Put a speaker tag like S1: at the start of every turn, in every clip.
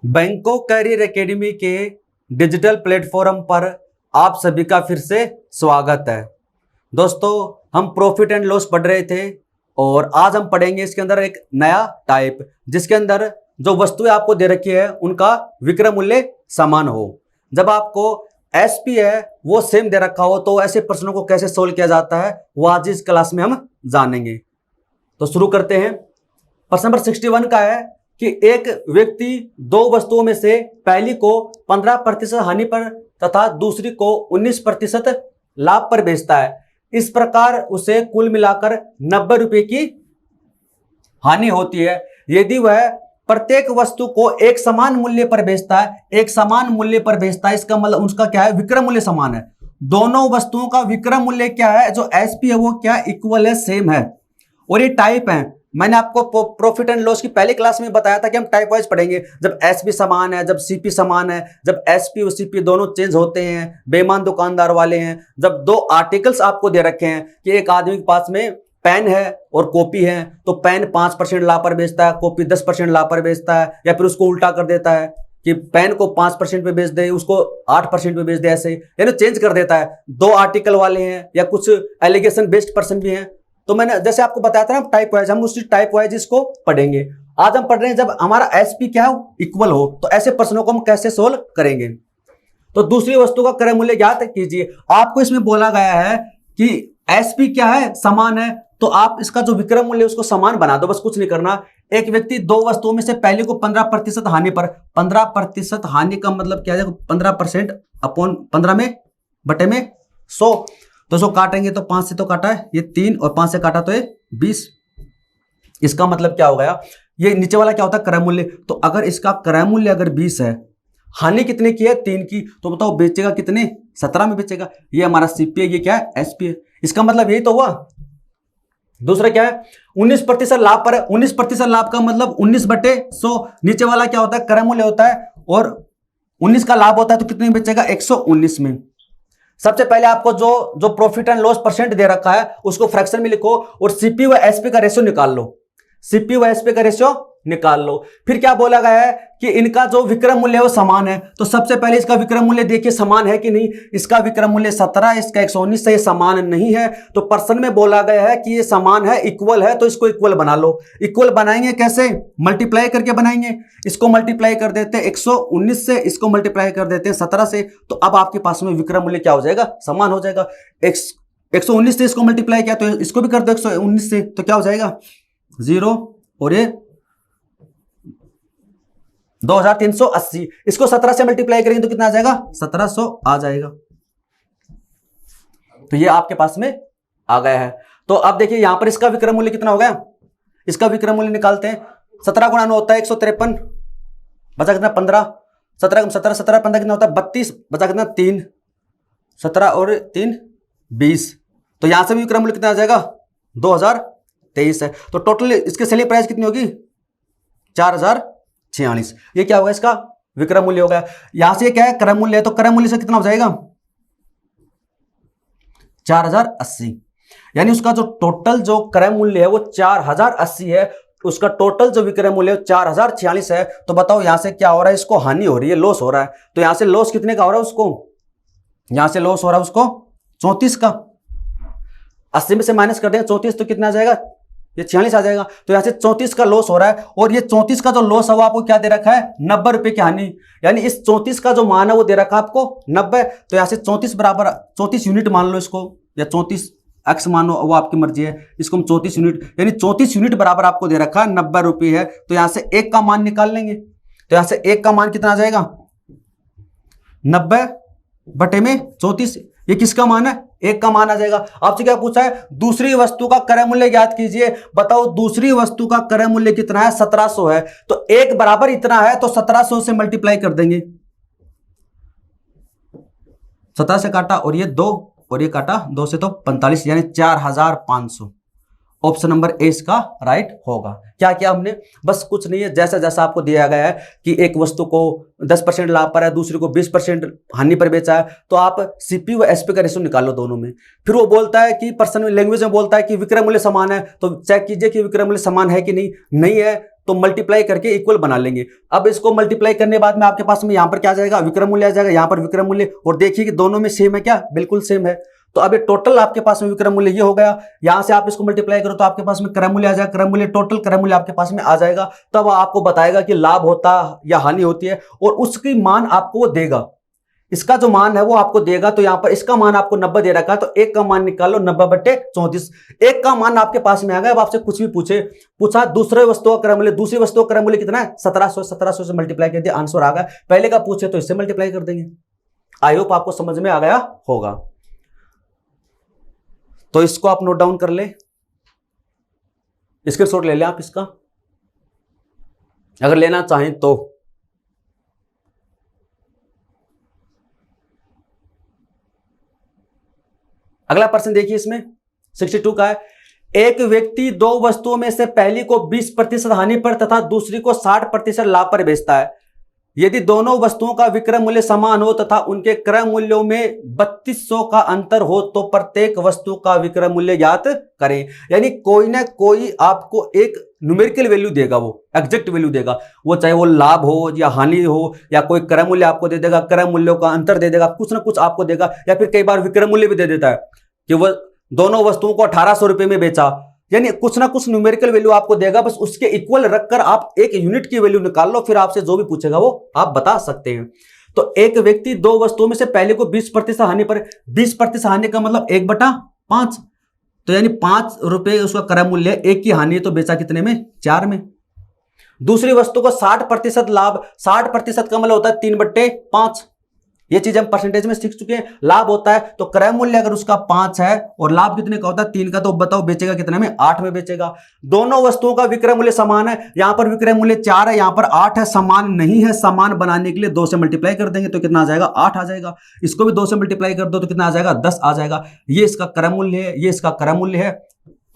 S1: बैंकों career academy के digital platform पर आप सभी का फिर से स्वागत है। दोस्तों, हम प्रॉफिट एंड लॉस पढ़ रहे थे और आज हम पढ़ेंगे इसके अंदर एक नया टाइप जिसके अंदर जो वस्तुएं आपको दे रखी है उनका विक्रय मूल्य समान हो। जब आपको एसपी है वो सेम दे रखा हो तो ऐसे प्रश्नों को कैसे सोल्व किया जाता है वो आज इस क्लास में हम जानेंगे। तो शुरू करते हैं। प्रश्न नंबर 61 का है कि एक व्यक्ति दो वस्तुओं में से पहली को 15% हानि पर तथा दूसरी को 19% लाभ पर बेचता है। इस प्रकार उसे कुल मिलाकर 90 रुपए की हानि होती है। यदि वह प्रत्येक वस्तु को एक समान मूल्य पर बेचता है, एक समान मूल्य पर बेचता है, इसका मतलब उसका क्या है, विक्रय मूल्य समान है। दोनों वस्तुओं का विक्रय मूल्य क्या है, जो एसपी है वो क्या इक्वल है, सेम है। और ये टाइप है। मैंने आपको प्रॉफिट एंड लॉस की पहली क्लास में बताया था कि हम टाइप वाइज पढ़ेंगे। जब एसपी समान है, जब सीपी समान है, जब एसपी और सीपी दोनों चेंज होते हैं, बेईमान दुकानदार वाले हैं, जब दो आर्टिकल्स आपको दे रखे हैं कि एक आदमी के पास में पेन है और कॉपी है, तो पेन 5% लाभ पर बेचता है, कॉपी 10% लाभ पर बेचता है, या फिर उसको उल्टा कर देता है कि पेन को 5% पे बेच दे, उसको 8% पे बेच दे, ऐसे यानी चेंज कर देता है। दो आर्टिकल वाले हैं या कुछ एलिगेशन बेस्ड पर्सन भी हैं। तो मैंने जैसे आपको बताया था ना टाइप वाइज, हम उसी टाइप वाइज इसको पढ़ेंगे। आज हम पढ़ रहे हैं जब हमारा एसपी क्या हो, इक्वल हो, तो ऐसे प्रश्नों को हम कैसे सोल्व करेंगे। तो दूसरी वस्तु का क्रय मूल्य ज्ञात कीजिए। आपको इसमें बोला गया है कि एसपी क्या है, समान है, तो आप इसका जो विक्रय मूल्य उसको समान बना दो, बस कुछ नहीं करना। एक व्यक्ति दो वस्तुओं में से पहले को 15% हानि पर, 15% हानि का मतलब क्या है, 15% अपॉन 15 में बटे में 100, तो 100 काटेंगे तो 5 से तो काटा है ये 3 और 5 से काटा तो ये 20। इसका मतलब क्या हो गया, ये नीचे वाला क्या होता है, क्रय मूल्य। तो अगर इसका क्रय मूल्य अगर 20 है, हानि कितने की है, 3 की, तो बताओ बेचेगा कितने, 17 में बेचेगा। ये हमारा सीपी है, ये क्या है, एसपी है। इसका मतलब यही तो हुआ। दूसरा क्या है, 19% लाभ पर है। 19% लाभ का मतलब 19/100। नीचे वाला क्या होता है, क्रय मूल्य होता है, और 19 का लाभ होता है, तो कितने में बेचेगा, 119 में। सबसे पहले आपको जो प्रॉफिट एंड लॉस परसेंट दे रखा है उसको फ्रैक्शन में लिखो और सीपी व एसपी का रेशियो निकाल लो। सीपी व एसपी का रेशियो निकाल लो। फिर क्या बोला गया है कि इनका जो विक्रय मूल्य है वो समान है। तो सबसे पहले इसका विक्रय मूल्य देखिए समान है कि नहीं। इसका विक्रय मूल्य 17, इसका 119 से, ये समान नहीं है। तो प्रश्न में बोला गया है कि ये समान है, इक्वल है, तो इसको इक्वल बना लो। इक्वल बनाएंगे कैसे, मल्टीप्लाई करके बनाएंगे। इसको मल्टीप्लाई कर देते हैं 119 से, इसको मल्टीप्लाई कर देते हैं 17 से, तो अब आपके पास में विक्रय मूल्य क्या हो जाएगा, समान हो जाएगा। 119 से इसको मल्टीप्लाई किया तो इसको भी कर दो 119 से, तो क्या हो जाएगा 0, और ये 2380। इसको 17 से मल्टीप्लाई करेंगे तो कितना आ जाएगा, 1700 आ जाएगा। तो ये आपके पास में आ गया है। तो अब देखिए यहां पर इसका विक्रय मूल्य कितना हो गया, इसका विक्रय मूल्य निकालते हैं। 17 गुणा 9 होता है 153, बचा कितना 15, 17 15 कितना होता है 32, बचा कितना 3, 17 और 3 20। तो यहां से भी विक्रय मूल्य कितना आ जाएगा, 2023 है। तो टोटल इसके सेलिंग प्राइस कितनी होगी, 4046। ये क्या होगा, इसका विक्रय मूल्य हो गया। यहां से ये क्या है, क्रय मूल्य है, तो क्रय मूल्य से कितना हो जाएगा 4080। यानी उसका जो टोटल जो क्रय मूल्य है वो 4080 है। उसका टोटल जो विक्रय मूल्य 4046 है। तो बताओ यहां से क्या हो रहा है, इसको हानि हो रही है, लॉस हो रहा है। तो यहां से लॉस कितने का हो रहा है उसको, यहां से लॉस हो रहा है उसको 34 का। 80 में से माइनस कर दें 34 तो कितना आ जाएगा, ये 46 आ जाएगा। तो यहां से 34 का लॉस हो रहा है। और ये 34 का जो लॉस है वो आपको क्या दे रखा है, 90 रुपए की हानि। यानी इस 34 का जो मान है वो दे रखा है आपको 90। तो यहां से 34 बराबर 34 यूनिट मान लो इसको, या 34 एक्स मानो, वो आपकी मर्जी है। इसको हम 34 यूनिट, यानी 34 यूनिट बराबर आपको दे रखा है 90 रुपये है। तो यहां से 1 का मान निकाल लेंगे। तो यहां से 1 का मान कितना आ जाएगा, 90 बटे में 34। ये किसका मान है, 1 का मान आ जाएगा। आपसे क्या पूछा है, दूसरी वस्तु का क्रय मूल्य ज्ञात कीजिए। बताओ दूसरी वस्तु का क्रय मूल्य कितना है, 1700 है। तो 1 बराबर इतना है, तो 1700 से मल्टीप्लाई कर देंगे। 17 से काटा और ये 2, और ये काटा 2 से तो 45, यानी 4500। ऑप्शन नंबर ए इसका राइट होगा। क्या किया हमने, बस कुछ नहीं है, जैसा जैसा आपको दिया गया है कि एक वस्तु को 10% लाभ पर है, दूसरे को 20% हानि पर बेचा है, तो आप सीपी व एसपी का रेशियो निकालो दोनों में। फिर वो बोलता है कि पर्सन लैंग्वेज में बोलता है कि विक्रय मूल्य समान है, तो चेक कीजिए कि विक्रय मूल्य समान है कि नहीं है। तो मल्टीप्लाई करके इक्वल बना लेंगे। अब इसको मल्टीप्लाई करने के बाद में आपके पास में यहां पर क्या आ जाएगा, विक्रम मूल्य आ जाएगा, यहां पर विक्रम मूल्य, और देखिए कि दोनों में सेम है क्या, बिल्कुल सेम है। तो अब ये टोटल आपके पास में विक्रम मूल्य ये हो गया, यहां से आप इसको मल्टीप्लाई करो तो आपके पास में क्रम मूल्य आ जाएगा, क्रम मूल्य टोटल क्रम मूल्य आपके पास में आ जाएगा। तब आपको बताएगा कि लाभ होता या हानि होती है, और उसकी मान आपको वो देगा, इसका जो मान है वो आपको देगा। तो यहां पर इसका मान आपको 90 दे रखा है, तो एक का मान निकालो 90/34, एक का मान आपके पास में आ गया। अब आपसे कुछ भी पूछा दूसरे वस्तु का क्रम मूल्य, दूसरी वस्तु का क्रम मूल्य कितना है 1700 से मल्टीप्लाई कर दिया, आंसर आ गया। पहले का पूछे तो इससे मल्टीप्लाई कर देंगे। आई होप आपको समझ में आ गया होगा। तो इसको आप नोट डाउन कर ले, स्क्रीनशॉट ले लें आप इसका, अगर लेना चाहें तो। अगला प्रश्न देखिए, इसमें 62 का है, एक व्यक्ति दो वस्तुओं में से पहली को 20% हानि पर तथा दूसरी को 60% लाभ पर बेचता है। यदि दोनों वस्तुओं का विक्रय मूल्य समान हो तथा उनके क्रय मूल्यों में 3200 का अंतर हो तो प्रत्येक वस्तु का विक्रय मूल्य ज्ञात करें। यानी कोई ना कोई आपको एक न्यूमेरिकल वैल्यू देगा, वो एग्जैक्ट वैल्यू देगा, वो चाहे वो लाभ हो या हानि हो, या कोई क्रय मूल्य आपको दे देगा, क्रय मूल्यों का अंतर दे देगा, कुछ ना कुछ आपको देगा, या फिर कई बार विक्रय मूल्य भी दे देता है कि वह दोनों वस्तुओं को 1800 रुपए में बेचा। यानी कुछ ना कुछ न्यूमेरिकल वैल्यू आपको देगा, बस उसके इक्वल रखकर आप एक यूनिट की वैल्यू निकाल लो, फिर आपसे जो भी पूछेगा वो आप बता सकते हैं। तो एक व्यक्ति दो वस्तुओं में से पहले को 20% हानि पर, 20% हानि का मतलब 1/5, तो यानी 5 रुपए उसका क्रय मूल्य, एक की हानि है तो बेचा कितने में, 4 में। दूसरी वस्तु को 60% लाभ, 60% का मतलब होता है 3/5, ये चीज हम परसेंटेज में सीख चुके हैं। लाभ होता है तो क्रय मूल्य अगर उसका 5 है और लाभ कितने का होता है 3 का, तो बताओ बेचेगा कितने में, 8 में बेचेगा। दोनों वस्तुओं का विक्रय मूल्य समान है, यहां पर विक्रय मूल्य 4 है, यहां पर 8 है, समान नहीं है। समान बनाने के लिए 2 से मल्टीप्लाई कर देंगे तो कितना आ जाएगा, 8 आ जाएगा। इसको भी 2 से मल्टीप्लाई कर दो तो कितना आ जाएगा, 10 आ जाएगा। ये इसका क्रय मूल्य है, ये इसका क्रय मूल्य है,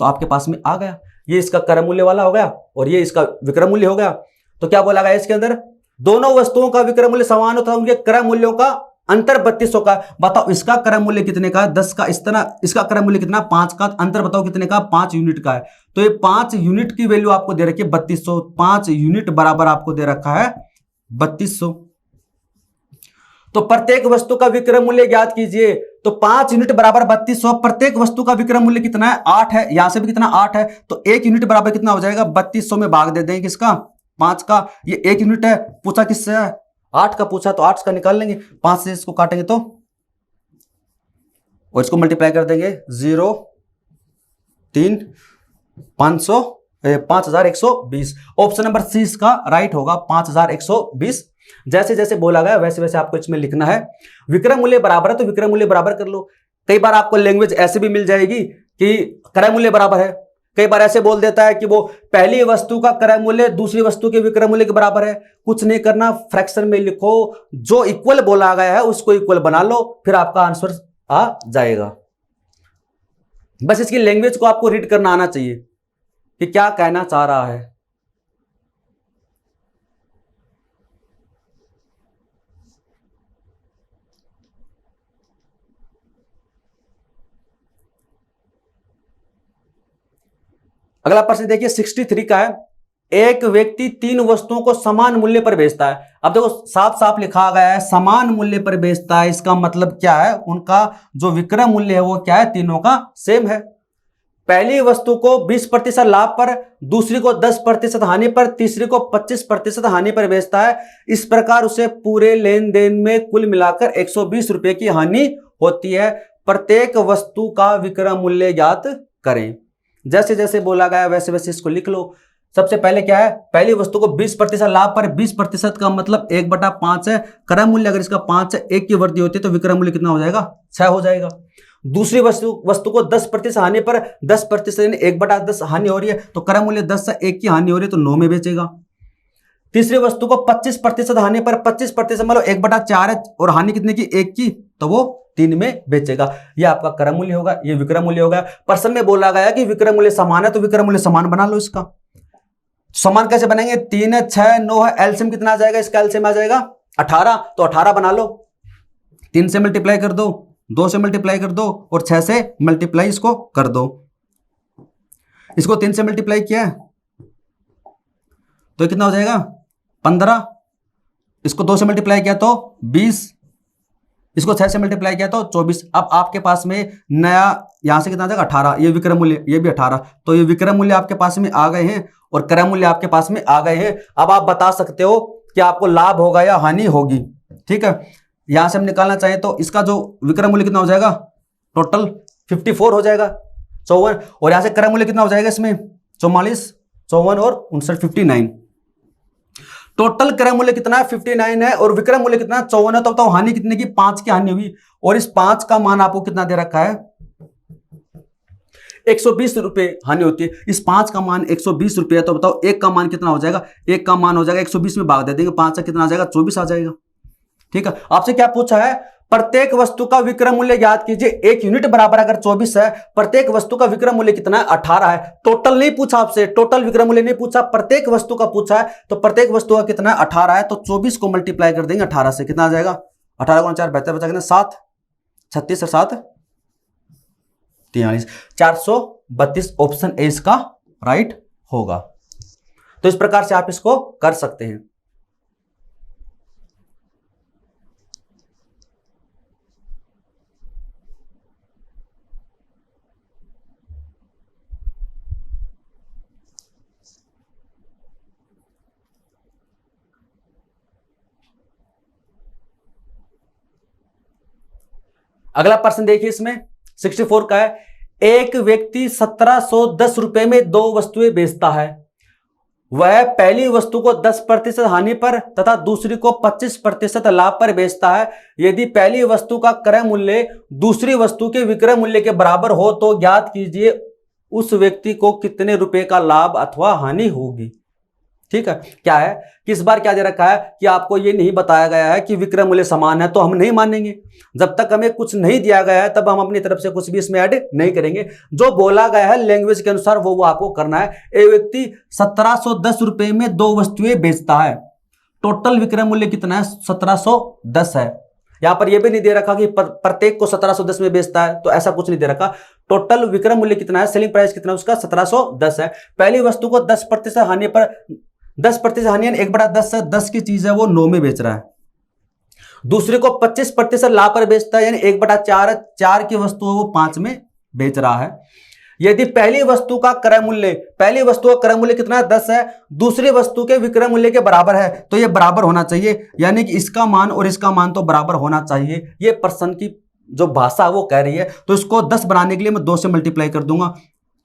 S1: तो आपके पास में आ गया। ये इसका क्रय मूल्य वाला हो गया और ये इसका विक्रय मूल्य हो गया। तो क्या बोला गया इसके अंदर, दोनों वस्तुओं का विक्रय मूल्य समान होता है, उनके क्रय मूल्यों का अंतर 3200 का। बताओ इसका क्रय मूल्य कितने का, 10 का, इस तरह इसका क्रय मूल्य कितना, 5 का। अंतर बताओ कितने का, 5 यूनिट का है। तो ये 5 यूनिट की वैल्यू आपको दे रखी है 3200, 5 यूनिट बराबर आपको दे रखा है 3200। तो प्रत्येक वस्तु का विक्रय मूल्य ज्ञात कीजिए। तो 5 यूनिट बराबर 3200, प्रत्येक वस्तु का विक्रय मूल्य कितना है, 8 है, यहां से भी कितना 8 है, तो 1 यूनिट बराबर कितना हो जाएगा, 3200 में भाग दे देंगे किसका, 5 का। ये 1 यूनिट है, पूछा किससे है, 8 का पूछा, तो 8 का निकाल लेंगे, 5 से इसको काटेंगे तो, और इसको मल्टीप्लाई कर देंगे 0 3 500 5120। ऑप्शन नंबर सी इसका राइट होगा, 5120। जैसे जैसे बोला गया वैसे वैसे आपको इसमें लिखना है। विक्रय मूल्य बराबर है तो विक्रय मूल्य बराबर कर लो। कई बार आपको लैंग्वेज ऐसे भी मिल जाएगी कि क्रय मूल्य बराबर है, कई बार ऐसे बोल देता है कि वो पहली वस्तु का क्रय मूल्य दूसरी वस्तु के विक्रय मूल्य के बराबर है। कुछ नहीं करना, फ्रैक्शन में लिखो, जो इक्वल बोला गया है उसको इक्वल बना लो, फिर आपका आंसर आ जाएगा। बस इसकी लैंग्वेज को आपको रीड करना आना चाहिए कि क्या कहना चाह रहा है। अगला प्रश्न देखिए 63 का है, एक व्यक्ति 3 वस्तुओं को समान मूल्य पर बेचता है। अब देखो साफ साफ लिखा गया है समान मूल्य पर बेचता है, इसका मतलब क्या है, उनका जो विक्रय मूल्य है वो क्या है, तीनों का सेम है। पहली वस्तु को 20% लाभ पर, दूसरी को 10% हानि पर, तीसरी को 25% हानि पर बेचता है। इस प्रकार उसे पूरे लेन देन में कुल मिलाकर 120 रुपए की हानि होती है। प्रत्येक वस्तु का विक्रय मूल्य ज्ञात करें। जैसे जैसे बोला गया वैसे वैसे इसको लिख लो। सबसे पहले क्या है, पहली वस्तु को 20% लाभ पर, 20% का मतलब 1/5 है। क्रय मूल्य अगर इसका 5 है, 1 की वृद्धि होती है तो विक्रय मूल्य कितना हो जाएगा, 6 हो जाएगा। दूसरी वस्तु को 10% हानि पर, 10% यानी 1/10 हानि हो रही है तो क्रय मूल्य 10 है, 1 की हानि हो रही है तो 9 में बेचेगा। तीसरी वस्तु को 25% हानि पर, 25% मतलब 1/4 है और हानि कितने की, 1 की, तो वो 3 में बेचेगा। ये आपका क्रय मूल्य होगा, ये विक्रय मूल्य होगा। प्रश्न में बोला गया कि विक्रय मूल्य समान है तो विक्रय मूल्य समान बना लो। इसका समान कैसे बनाएंगे, 3 है, 6 है, 9 है, एलसीएम कितना आ जाएगा, इसका एलसीएम आ जाएगा 18, तो 18 बना लो। 3 से मल्टीप्लाई कर दो, 2 से मल्टीप्लाई कर दो और 6 से मल्टीप्लाई इसको कर दो। इसको 3 से मल्टीप्लाई किया तो कितना हो जाएगा 15, इसको 2 से मल्टीप्लाई किया तो 20, इसको 6 से मल्टीप्लाई किया तो 24। अब आपके पास में नया यहां से कितना आ जाएगा 18, ये विक्रय मूल्य, ये भी 18, तो ये विक्रय मूल्य आपके पास में आ गए हैं और क्रय मूल्य आपके पास में आ गए हैं। अब आप बता सकते हो कि आपको लाभ होगा या हानि होगी। ठीक है, यहां से हम निकालना चाहें तो इसका जो विक्रय मूल्य कितना हो जाएगा टोटल 54 हो जाएगा, 54, और यहां से क्रय मूल्य कितना हो जाएगा इसमें 44, 54 और 59, 59। टोटल क्रय मूल्य कितना है 59 है और विक्रय मूल्य कितना 54 है। तो बताओ हानि कितने की 5 की हानि हुई, और इस 5 का मान आपको कितना दे रखा है 120 रुपए हानि होती है। इस 5 का मान 120 रुपए है, तो बताओ 1 का मान कितना हो जाएगा, 1 का मान हो जाएगा 120 में भाग दे देंगे 5 से कितना आ जाएगा 24 आ जाएगा। ठीक है, आपसे क्या पूछा है, प्रत्येक वस्तु का विक्रय मूल्य याद कीजिए, 1 यूनिट बराबर अगर 24 है, प्रत्येक वस्तु का विक्रय मूल्य कितना है 18 है। टोटल नहीं पूछा आपसे, टोटल विक्रय मूल्य नहीं पूछा, प्रत्येक वस्तु का पूछा है, तो प्रत्येक वस्तु का कितना है 18 है। तो 24 को मल्टीप्लाई कर देंगे 18 से, कितना आ जाएगा 18 गुणा 4 72 बचा कितना 7, 36 और 7 43, 432 ऑप्शन ए इसका राइट होगा। तो इस प्रकार से आप इसको कर सकते हैं। अगला प्रश्न देखिए, इसमें 64 का है, एक व्यक्ति 1710 रुपए में 2 वस्तुएं बेचता है। वह पहली वस्तु को 10% हानि पर तथा दूसरी को 25% लाभ पर बेचता है। यदि पहली वस्तु का क्रय मूल्य दूसरी वस्तु के विक्रय मूल्य के बराबर हो तो ज्ञात कीजिए उस व्यक्ति को कितने रुपए का लाभ अथवा हानि होगी। ठीक है, क्या है कि इस बार क्या दे रखा है कि आपको ये नहीं बताया गया है कि विक्रय मूल्य समान है, तो हम नहीं मानेंगे। जब तक हमें कुछ नहीं दिया गया है तब हम अपनी तरफ से कुछ भी इसमें ऐड नहीं करेंगे। जो बोला गया है लैंग्वेज के अनुसार वो आपको करना है। एक व्यक्ति 1710 रुपए में 2 वस्तुएं बेचता है, टोटल विक्रय मूल्य कितना है 1710 है। यहां पर यह भी नहीं दे रखा कि प्रत्येक को 1710 में बेचता है, तो ऐसा कुछ नहीं दे रखा। टोटल विक्रय मूल्य कितना है, सेलिंग प्राइस कितना है उसका 1710 है। पहली वस्तु को 10% हानि पर 10% हानि 1/10 है, 10 की चीज है वो 9 में बेच रहा है। दूसरे को 25% लाभ पर बेचता है, यानी 1/4 है, 4 की वस्तु है वो 5 में बेच रहा है। यदि पहली वस्तु का क्रय मूल्य कितना है 10 है, दूसरी वस्तु के विक्रय मूल्य के बराबर है, तो ये बराबर होना चाहिए, यानी कि इसका मान और इसका मान तो बराबर होना चाहिए। ये प्रश्न की जो भाषा वो कह रही है। तो इसको 10 बनाने के लिए मैं 2 से मल्टीप्लाई कर दूंगा,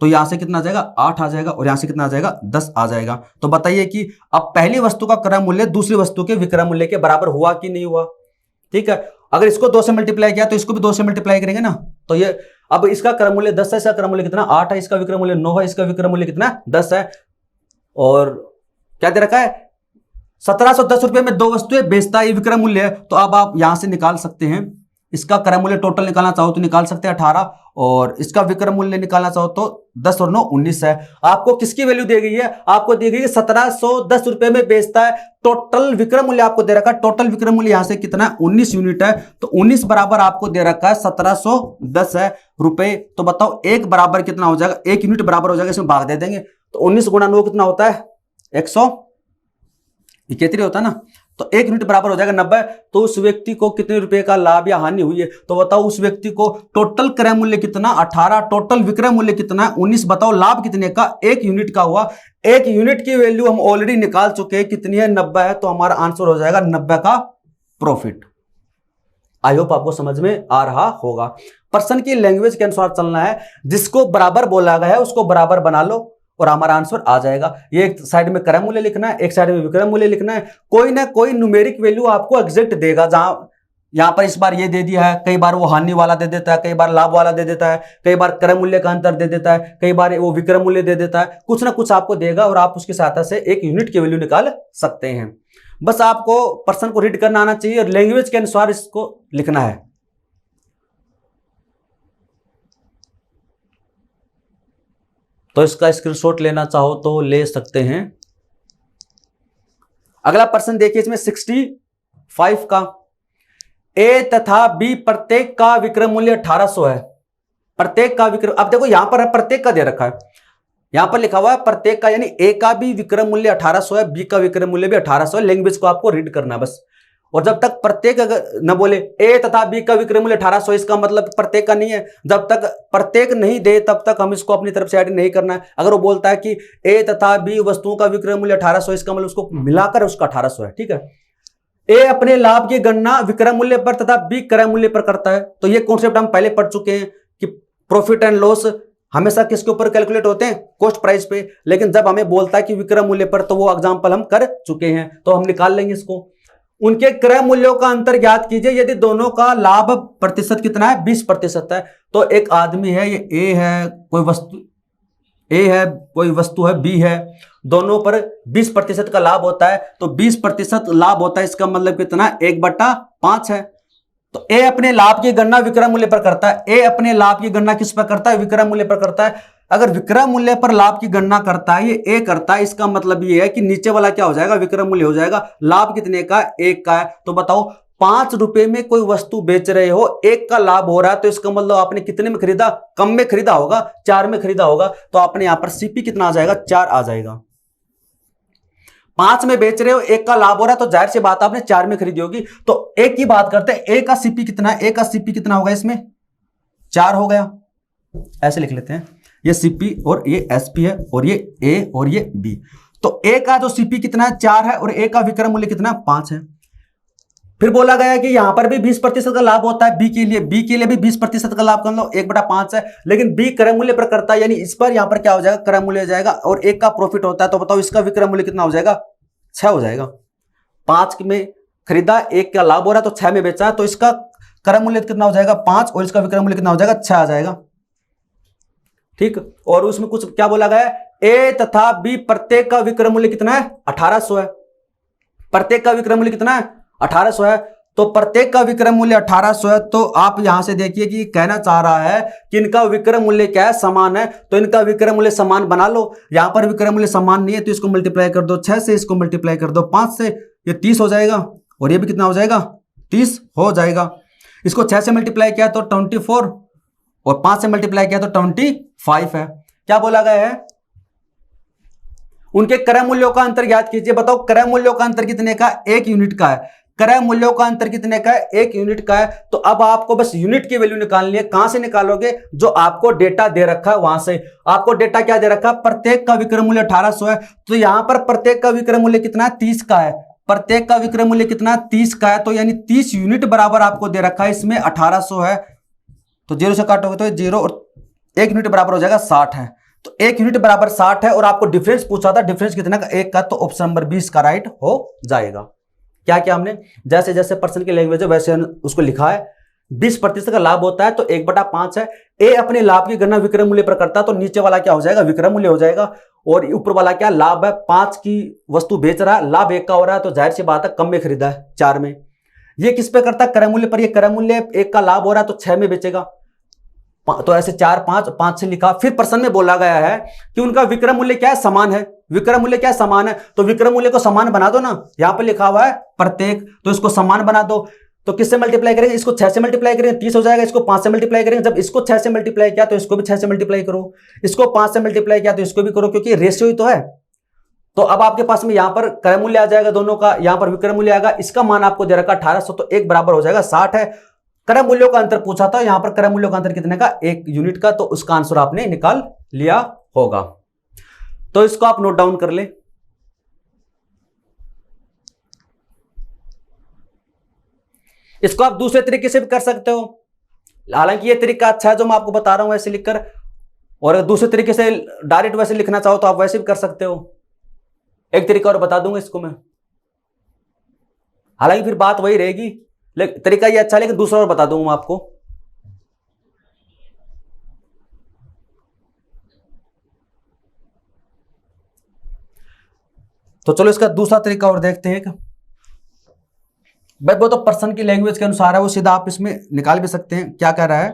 S1: तो यहां से कितना आ जाएगा 8 आ जाएगा और यहां से कितना आ जाएगा 10 आ जाएगा। तो बताइए कि अब पहली वस्तु का क्रय मूल्य दूसरी वस्तु के विक्रय मूल्य के बराबर हुआ कि नहीं हुआ। ठीक है, अगर इसको 2 से मल्टीप्लाई किया तो इसको भी 2 से मल्टीप्लाई करेंगे ना, तो ये अब इसका क्रय मूल्य 10 है, इसका क्रय मूल्य कितना 8 है, इसका विक्रय मूल्य 9 है, इसका विक्रय मूल्य कितना 10 है। और क्या दे रखा है 1710 रुपए में 2 वस्तुएं बेचता है, ये विक्रय मूल्य है। तो अब आप यहां से निकाल सकते हैं, इसका क्रय मूल्य टोटल निकालना चाहो तो निकाल सकते हैं 18, और इसका विक्रय मूल्य निकालना चाहो तो 10 और 9 19 है। आपको किसकी वैल्यू दी गई है, आपको दी गई है 1710 रुपए में बेचता है, टोटल विक्रय मूल्य आपको दे रखा है, टोटल विक्रय मूल्य यहां से कितना है 19 यूनिट है, तो 19 बराबर आपको दे रखा है 1710 है रुपए। तो बताओ 1 बराबर कितना हो जाएगा, 1 यूनिट बराबर हो जाएगा, इसमें भाग दे देंगे, तो 19 गुणा 9 कितना होता है 171 होता है ना, तो 1 यूनिट बराबर हो जाएगा 90। तो उस व्यक्ति को कितने रुपए का लाभ या हानि हुई है, तो बताओ उस व्यक्ति को टोटल क्रय मूल्य कितना 18, टोटल विक्रय मूल्य कितना है 19, बताओ लाभ कितने का 1 यूनिट का हुआ। 1 यूनिट की वैल्यू हम ऑलरेडी निकाल चुके हैं, कितनी है 90 है, तो हमारा आंसर हो जाएगा 90 का प्रॉफिट। आई होप आपको समझ में आ रहा होगा। पर्सन की लैंग्वेज के अनुसार चलना है, जिसको बराबर बोला गया है उसको बराबर बना लो और हमारा आंसर आ जाएगा। ये एक साइड में क्रय मूल्य लिखना है, एक साइड में विक्रय मूल्य लिखना है। कोई ना कोई न्यूमेरिक वैल्यू आपको एग्जैक्ट देगा, जहां यहां पर इस बार ये दे दिया है, कई बार वो हानि वाला दे देता है, कई बार लाभ वाला दे देता है, कई बार क्रय मूल्य का अंतर दे देता है, कई बार वो विक्रय मूल्य दे देता है, कुछ ना कुछ आपको देगा और आप उसकी सहायता से 1 यूनिट की वैल्यू निकाल सकते हैं। बस आपको पर्सन को रीड करना आना चाहिए और लैंग्वेज के अनुसार इसको लिखना है। तो इसका स्क्रीनशॉट लेना चाहो तो ले सकते हैं। अगला प्रश्न देखिए, इसमें 65 का, ए तथा बी प्रत्येक का विक्रय मूल्य 1800 है। प्रत्येक का विक्रय, अब देखो यहां पर प्रत्येक का दे रखा है, यहां पर लिखा हुआ है प्रत्येक का, यानी ए का भी विक्रय मूल्य 1800 है, बी का विक्रय मूल्य भी 1800 है। लैंग्वेज को आपको रीड करना है बस। और जब तक प्रत्येक अगर न बोले ए तथा बी का विक्रय मूल्य 1800, इसका मतलब प्रत्येक का नहीं है। जब तक प्रत्येक नहीं दे तब तक हम इसको अपनी तरफ से ऐड नहीं करना है। अगर वो बोलता है कि ए तथा बी वस्तुओं का विक्रय मूल्य 1800, इसका मतलब उसको मिलाकर उसका 1800 है, ठीक है। ए अपने लाभ की गणना विक्रय मूल्य पर तथा बी क्रय मूल्य पर करता है। तो ये कॉन्सेप्ट हम पहले पढ़ चुके हैं कि प्रॉफिट एंड लॉस हमेशा किसके ऊपर कैलकुलेट होते हैं, कॉस्ट प्राइस पे। लेकिन जब हमें बोलता है कि विक्रय मूल्य पर, तो वो एग्जांपल हम कर चुके हैं, तो हम निकाल लेंगे इसको। उनके क्रय मूल्यों का अंतर ज्ञात कीजिए यदि दोनों का लाभ प्रतिशत कितना है, 20% है। तो एक आदमी है, ये ए है, कोई वस्तु ए है, कोई वस्तु है बी है, दोनों पर 20% का लाभ होता है। तो 20% लाभ होता है, इसका मतलब कितना, 1/5 है। तो ए अपने लाभ की गणना विक्रय मूल्य पर करता है। ए अपने लाभ की गणना किस पर करता है, विक्रय मूल्य पर करता है। अगर विक्रय मूल्य पर लाभ की गणना करता है, ये ए करता है, इसका मतलब ये है कि नीचे वाला क्या हो जाएगा, विक्रय मूल्य हो जाएगा। लाभ कितने का, 1 का है। तो बताओ 5 रुपए में कोई वस्तु बेच रहे हो, 1 का लाभ हो रहा है, तो इसका मतलब आपने कितने में खरीदा, कम में खरीदा होगा, 4 में खरीदा होगा। तो आपने यहां पर सीपी कितना आ जाएगा, 4 आ जाएगा। 5 में बेच रहे हो, 1 का लाभ हो रहा है, तो जाहिर सी बात आपने 4 में खरीदी होगी। तो एक की बात करते हैं, ए का सीपी कितना है, ए का सीपी कितना होगा, इसमें 4 हो गया। ऐसे लिख लेते हैं, ये सीपी और ये एसपी है, और ये ए और ये बी। तो ए का जो सीपी कितना है, 4 है, और ए का विक्रय मूल्य कितना है, 5 है। फिर बोला गया कि यहां पर भी 20% का लाभ होता है बी के लिए, बी के लिए भी 20% का लाभ कर लो, 1/5 है। लेकिन बी क्रय मूल्य पर करता है, यानी इस पर यहां पर क्या हो जाएगा, क्रय मूल्य हो जाएगा, और 1 का प्रॉफिट होता है। तो बताओ इसका विक्रय मूल्य कितना हो जाएगा, 6 हो जाएगा। 5 में खरीदा, 1 का लाभ हो रहा है, तो 6 में बेचा, तो इसका क्रय मूल्य कितना हो जाएगा, 5, और इसका विक्रय मूल्य कितना हो जाएगा, 6 आ जाएगा, ठीक। और उसमें कुछ क्या बोला गया है, ए तथा बी प्रत्येक का विक्रय मूल्य कितना है, 1800 है। प्रत्येक का विक्रय मूल्य कितना है, 1800 है। तो प्रत्येक का विक्रय मूल्य 1800 है। तो आप यहां से देखिए कि कहना चाह रहा है कि इनका विक्रय मूल्य क्या है, समान है। तो इनका विक्रय मूल्य समान बना लो। यहां पर विक्रय मूल्य समान नहीं है, तो इसको मल्टीप्लाई कर दो 6 से, इसको मल्टीप्लाई कर दो 5 से, ये 30 हो जाएगा, और ये भी कितना हो जाएगा, 30 हो जाएगा। इसको 6 से मल्टीप्लाई किया तो 24, और 5 से मल्टीप्लाई किया तो 25 है। क्या बोला गया है, उनके क्रय मूल्यों का अंतर ज्ञात कीजिए। बताओ क्रय मूल्यों का अंतर कितने का, 1 यूनिट का है। क्रय मूल्यों का अंतर कितने का है, 1 यूनिट का है। तो अब आपको बस यूनिट की वैल्यू निकालनी है। कहां से निकालोगे, जो आपको डेटा दे रखा है वहां से। आपको डेटा क्या दे रखा है, प्रत्येक का विक्रय मूल्य 1800 है। तो यहां पर प्रत्येक का विक्रय मूल्य कितना है, 30 का है। प्रत्येक का विक्रय मूल्य कितना है, 30 का है। तो यानी 30 यूनिट बराबर आपको दे रखा है, इसमें 1800 है। तो 0 से काटोगे तो 0, और 1 यूनिट बराबर हो जाएगा 60 है। तो 1 यूनिट बराबर 60 है, और आपको डिफरेंस पूछा था, डिफरेंस कितना का, 1 का। तो ऑप्शन नंबर 20 का राइट हो जाएगा। क्या क्या हमने जैसे जैसे पर्सन की लैंग्वेज है वैसे उसको लिखा है। 20% का लाभ होता है, तो 1/5 है। ए अपने लाभ की गणना विक्रय मूल्य पर करता है, तो नीचे वाला क्या हो जाएगा, विक्रय मूल्य हो जाएगा। और ऊपर वाला क्या, लाभ है, 5 की वस्तु बेच रहा है, लाभ 1 का हो रहा है, तो जाहिर सी बात है कम में खरीदा है, 4 में। ये किस पे करता है, क्रय मूल्य पर। ये क्रय मूल्य 1 का लाभ हो रहा है, तो 6 में बेचेगा। तो ऐसे 4, 5 से लिखा। फिर प्रश्न में बोला गया है कि उनका विक्रय मूल्य क्या है, समान है। विक्रय मूल्य क्या समान है, तो विक्रय मूल्य को समान बना दो ना। यहां पर लिखा हुआ है प्रत्येक, तो इसको समान बना दो। तो किससे मल्टीप्लाई करेंगे, इसको 6 से मल्टीप्लाई करेंगे, 30 हो जाएगा। इसको 5 से मल्टीप्लाई करेंगे, जब इसको 6 से मल्टीप्लाई किया तो इसको भी 6 से मल्टीप्लाई करो। इसको 5 से मल्टीप्लाई किया तो इसको भी करो, क्योंकि रेशियो ही तो है। तो अब आपके पास में यहां पर क्रय मूल्य आ जाएगा दोनों का, यहां पर विक्रय मूल्य आएगा। इसका मान आपको दे रखा 1800, तो 1 बराबर हो जाएगा 60 है। क्रय मूल्यों का अंतर पूछा था, यहां पर क्रय मूल्यों का अंतर कितने का, 1 यूनिट का। तो उसका आंसर आपने निकाल लिया होगा। तो इसको आप नोट डाउन कर ले। इसको आप दूसरे तरीके से भी कर सकते हो, हालांकि ये तरीका अच्छा है जो मैं आपको बता रहा हूं वैसे लिखकर। और अगर दूसरे तरीके से डायरेक्ट वैसे लिखना चाहो तो आप वैसे भी कर सकते हो। एक तरीका और बता दूंगा इसको मैं, हालांकि फिर बात वही रहेगी, लेकिन तरीका ये अच्छा है, लेकिन दूसरा और बता दूंगा मैं आपको। तो चलो इसका दूसरा तरीका और देखते हैं। भाई वो तो पर्सन की लैंग्वेज के अनुसार है, वो सीधा आप इसमें निकाल भी सकते हैं। क्या कह रहा है,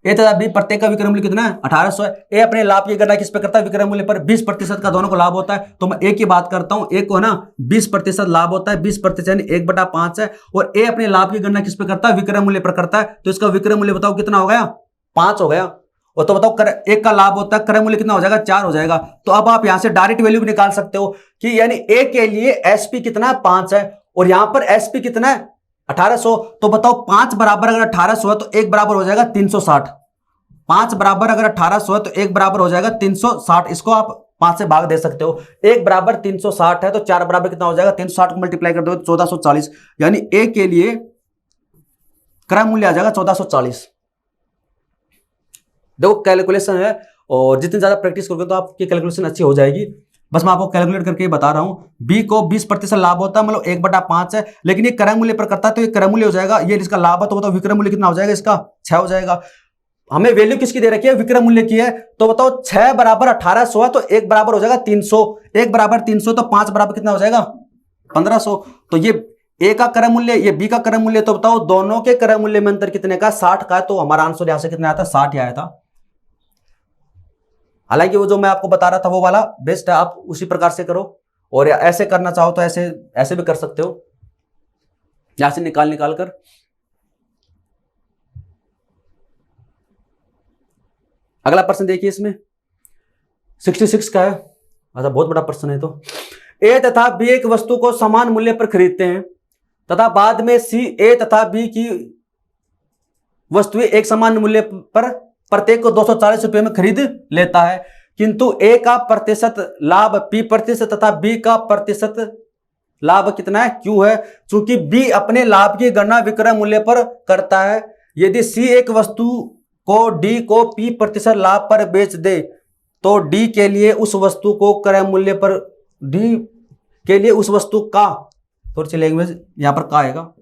S1: ए तथा बी प्रत्येक का विक्रय मूल्य कितना है, 1800 है। ए अपने लाभ की गणना किस पे करता है, विक्रय मूल्य पर। 20% का दोनों को लाभ होता है। तो मैं ए की बात करता हूं, ए को ना 20% लाभ होता है, 20% यानी 1/5 है। और ए अपने लाभ की गणना किस पे करता है, विक्रय मूल्य पर करता है। तो इसका विक्रय मूल्य बताओ कितना हो गया, 5 हो गया। और तो बताओ एक का लाभ होता है, क्रय मूल्य कितना हो जाएगा 4 हो जाएगा। तो अब आप यहां से डायरेक्ट वैल्यू भी निकाल सकते हो कि यानी ए के लिए एसपी कितना है 5 है और यहां पर एसपी कितना है 1800। तो बताओ 5 बराबर अगर 1800 है तो 1 बराबर हो जाएगा 360। 5 बराबर अगर 1800 है तो 1 बराबर हो जाएगा 360। इसको आप 5 से भाग दे सकते हो। 1 बराबर 360 है तो 4 बराबर कितना हो जाएगा 360 को मल्टीप्लाई कर दो 1440, यानी ए के लिए क्रय मूल्य आ जाएगा 1440। देखो कैलकुलेशन है और जितनी ज्यादा प्रैक्टिस करोगे तो आपकी कैलकुलेशन अच्छी हो जाएगी। बस मैं आपको कैलकुलेट करके बता रहा हूं। बी को 20% लाभ होता है, मतलब 1/5 है, लेकिन ये क्रय मूल्य पर करता है तो ये क्रय मूल्य हो जाएगा, ये इसका लाभ है तो बताओ विक्रय मूल्य कितना हो जाएगा इसका 6 हो जाएगा। हमें वैल्यू किसकी दे रखी है विक्रय मूल्य की है, तो बताओ 6 बराबर 1800 है तो 1 बराबर हो जाएगा 300। 1 बराबर 300 तो 5 बराबर कितना हो जाएगा 1500। तो ये ए का क्रय मूल्य, ये बी का क्रय मूल्य, तो बताओ दोनों के क्रय मूल्य में अंतर कितने का 60 का है। तो हमारा आंसर यहां से कितना आया था 60 ही आया था। हालांकि वो जो मैं आपको बता रहा था वो वाला बेस्ट है, आप उसी प्रकार से करो और ऐसे करना चाहो तो ऐसे ऐसे भी कर सकते हो, यहां से निकाल कर। अगला प्रश्न देखिए, इसमें 66 का है। अच्छा बहुत बड़ा प्रश्न है। तो ए तथा बी एक वस्तु को समान मूल्य पर खरीदते हैं तथा बाद में सी ए तथा बी की वस्तुएं एक समान मूल्य पर प्रत्येक को 240 रुपये में खरीद लेता है, किंतु ए का प्रतिशत लाभ P% तथा बी का प्रतिशत लाभ कितना है Q है। चूंकि बी अपने लाभ की गणना विक्रय मूल्य पर करता है, यदि सी एक वस्तु को डी को P% लाभ पर बेच दे तो डी के लिए उस वस्तु को क्रय मूल्य पर डी के लिए उस वस्तु का, थोड़ी सी लैंग्वेज यहां पर का आएगा,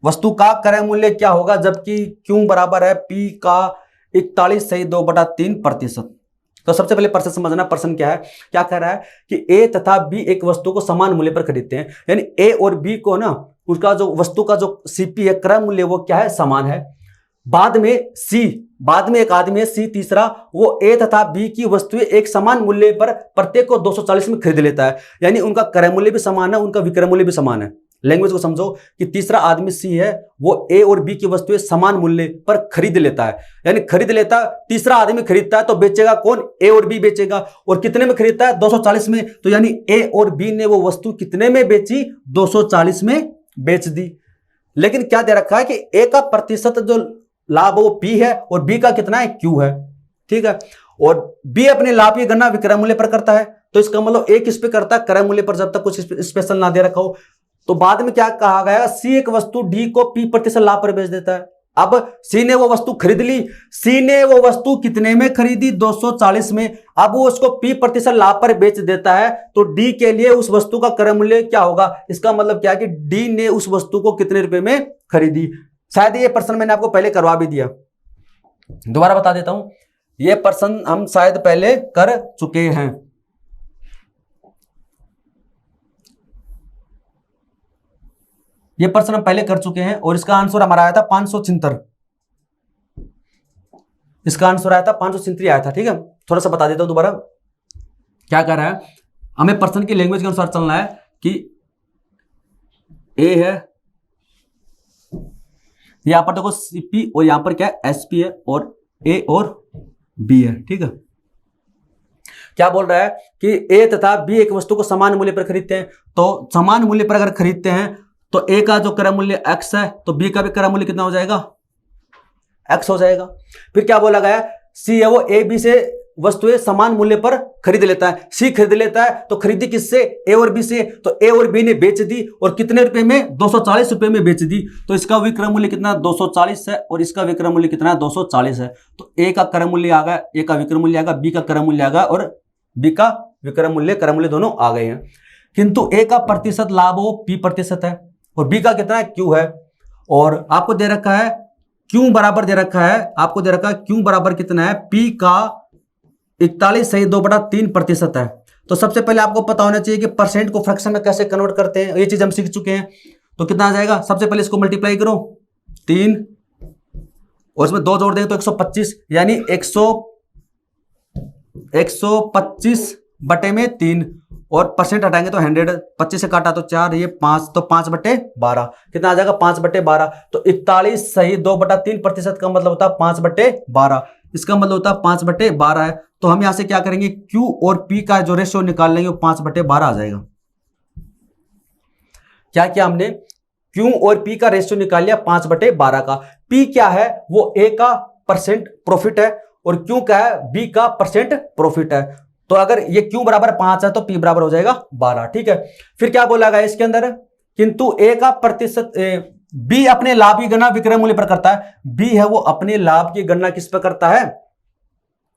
S1: वस्तु का क्रय मूल्य क्या होगा, जबकि क्यू बराबर है पी का 41.2/3%। तो सबसे पहले प्रश्न समझना, प्रश्न क्या है, क्या कह रहा है कि ए तथा बी एक वस्तु को समान मूल्य पर खरीदते हैं, यानी ए और बी को ना उसका जो वस्तु का जो सीपी है क्रय मूल्य वो क्या है समान है। बाद में एक आदमी है सी तीसरा, वो ए तथा बी की वस्तुएं एक समान मूल्य पर प्रत्येक को 240 में खरीद लेता है, यानी उनका क्रय मूल्य भी समान है, उनका विक्रय मूल्य भी समान है। लैंग्वेज को समझो कि तीसरा आदमी सी है, वो ए और बी की वस्तुएं समान मूल्य पर खरीद लेता है, यानी खरीद लेता, तीसरा आदमी खरीदता है तो बेचेगा कौन, ए और बी बेचेगा, और कितने में खरीदता है 240 में। तो यानी ए और बी ने वो वस्तु कितने में बेची 240 में बेच दी। लेकिन क्या दे रखा है कि ए का प्रतिशत जो लाभ वो पी है और बी का कितना है क्यू है, ठीक है। और बी अपने लाभ की गणना विक्रय मूल्य पर करता है, तो इसका मतलब ए किस पे करता है क्रय मूल्य पर, जब तक कुछ स्पेशल ना दे रखा हो। तो बाद में क्या कहा गया, सी एक वस्तु डी को P% लाभ पर बेच देता है। अब सी ने वो वस्तु खरीद ली, सी ने वो वस्तु कितने में खरीदी 240 में, अब वो उसको P% लाभ पर बेच देता है, तो डी के लिए उस वस्तु का क्रय मूल्य क्या होगा। इसका मतलब क्या है कि डी ने उस वस्तु को कितने रुपए में खरीदी। शायद ये प्रश्न मैंने आपको पहले करवा भी दिया, दोबारा बता देता हूं, ये प्रश्न हम शायद पहले कर चुके हैं। ये प्रश्न हम पहले कर चुके हैं और इसका आंसर हमारा आया था 576, इसका आंसर आया था 576 आया था, ठीक है। थोड़ा सा बता देता हूं दोबारा क्या कर रहा है, हमें प्रश्न की लैंग्वेज के अनुसार चलना है कि ए है, यहां पर देखो सीपी और यहां पर क्या है एसपी है, और ए और बी है, ठीक है। क्या बोल रहा है कि ए तथा बी एक वस्तु को समान मूल्य पर खरीदते हैं, तो समान मूल्य पर अगर खरीदते हैं तो ए का जो क्रय मूल्य x है तो बी का भी क्रय मूल्य कितना हो जाएगा x हो जाएगा। फिर क्या बोला गया, सी है वो ए बी से वस्तुएं समान मूल्य पर खरीद लेता है, सी खरीद लेता है तो खरीदी किससे ए और बी से, तो ए और बी ने बेच दी और कितने रुपए में 240 रुपए में बेच दी, तो इसका विक्रय मूल्य कितना 240 है और इसका विक्रय मूल्य कितना है 240 है। तो ए का क्रय मूल्य आ गया, ए का विक्रय मूल्य आ गया, बी का क्रय मूल्य आ गया और बी का विक्रय मूल्य दोनों आ गए हैं। किंतु ए का प्रतिशत लाभ वो P% है और बी का कितना है क्यू है, और आपको दे रखा है क्यू बराबर दे रखा है, आपको दे रखा है क्यू बराबर कितना है पी का 41.2/3% है। तो सबसे पहले आपको पता होना चाहिए कि परसेंट को फ्रैक्शन में कैसे कन्वर्ट करते हैं, ये चीज हम सीख चुके हैं। तो कितना आ जाएगा, सबसे पहले इसको मल्टीप्लाई करो 3 और इसमें 2 जोड़ देंगे तो 125, यानी 125/3, और परसेंट हटाएंगे तो 100, 25 से काटा तो 4, ये 5, तो 5/12 कितना आ जाएगा 5/12। तो 41 सही 2/3% का मतलब होता है 5/12, इसका मतलब होता है 5/12 है। तो हम यहां से क्या करेंगे, Q और P का जो रेशियो निकाल लेंगे वो 5/12 आ जाएगा। क्या किया हमने, Q और P का रेशियो निकाल लिया 5/12 का। P क्या है, वो A का परसेंट प्रॉफिट है और Q का है B का परसेंट प्रॉफिट है। तो अगर ये Q बराबर 5 है तो P बराबर हो जाएगा 12, ठीक है। फिर क्या बोला गया इसके अंदर, किंतु A का प्रतिशत B अपने लाभ की गणना विक्रय मूल्य पर करता है। B है वो अपने लाभ की गणना किस पर करता है,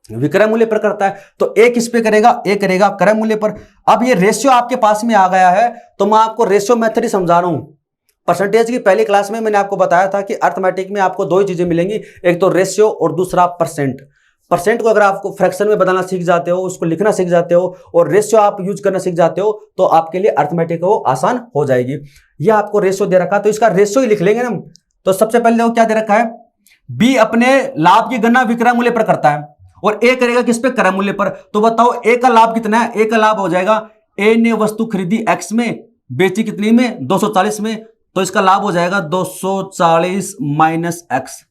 S1: विक्रय मूल्य पर करता है। तो A किस पे करेगा, A करेगा क्रय मूल्य पर। अब ये रेशियो आपके पास में आ गया है तो मैं आपको रेशियो मेथड ही समझा रहा हूं। परसेंटेज की पहली क्लास में मैंने आपको बताया था कि अर्थमेटिक में आपको दो ही चीजें मिलेंगी, एक तो रेशियो और दूसरा परसेंट। परसेंट को अगर आपको फ्रैक्शन में बदलना सीख जाते हो, उसको लिखना सीख जाते हो और रेशियो आप यूज करना सीख जाते हो तो आपके लिए अर्थमेटिक वो आसान हो जाएगी। ये आपको रेशियो दे रखा है तो इसका रेशियो ही लिख लेंगे ना। तो सबसे पहले देखो क्या दे रखा है, बी अपने लाभ की गणना विक्रय मूल्य पर करता है और ए करेगा किस पे, क्रय मूल्य पर। तो बताओ ए का लाभ कितना है, ए का लाभ हो जाएगा, ए ने वस्तु खरीदी एक्स में, बेची कितनी में, 240 में, तो इसका लाभ हो जाएगा 240 माइनस एक्स।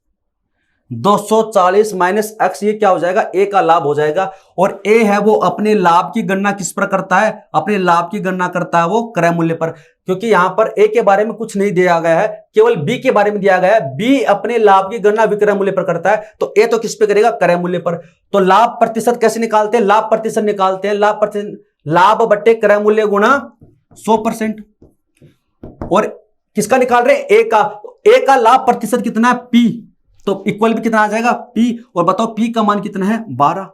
S1: 240 माइनस एक्स ये क्या हो जाएगा, ए का लाभ हो जाएगा। और ए है वो अपने लाभ की गणना किस पर करता है, अपने लाभ की गणना करता है वो क्रय मूल्य पर। क्योंकि यहां पर ए के बारे में कुछ नहीं दिया गया है, केवल बी के बारे में दिया गया है। बी अपने लाभ की गणना विक्रय मूल्य पर करता है तो ए तो किस पे करेगा, क्रय मूल्य पर। तो लाभ प्रतिशत कैसे निकालते हैं, लाभ प्रतिशत निकालते हैं, लाभ प्रतिशत लाभ बटे क्रय मूल्य गुणा 100%। और किसका निकाल रहे हैं, ए का। ए का लाभ प्रतिशत कितना है, पी, तो इक्वल भी कितना आ जाएगा, P। और बताओ P का मान कितना है, 12,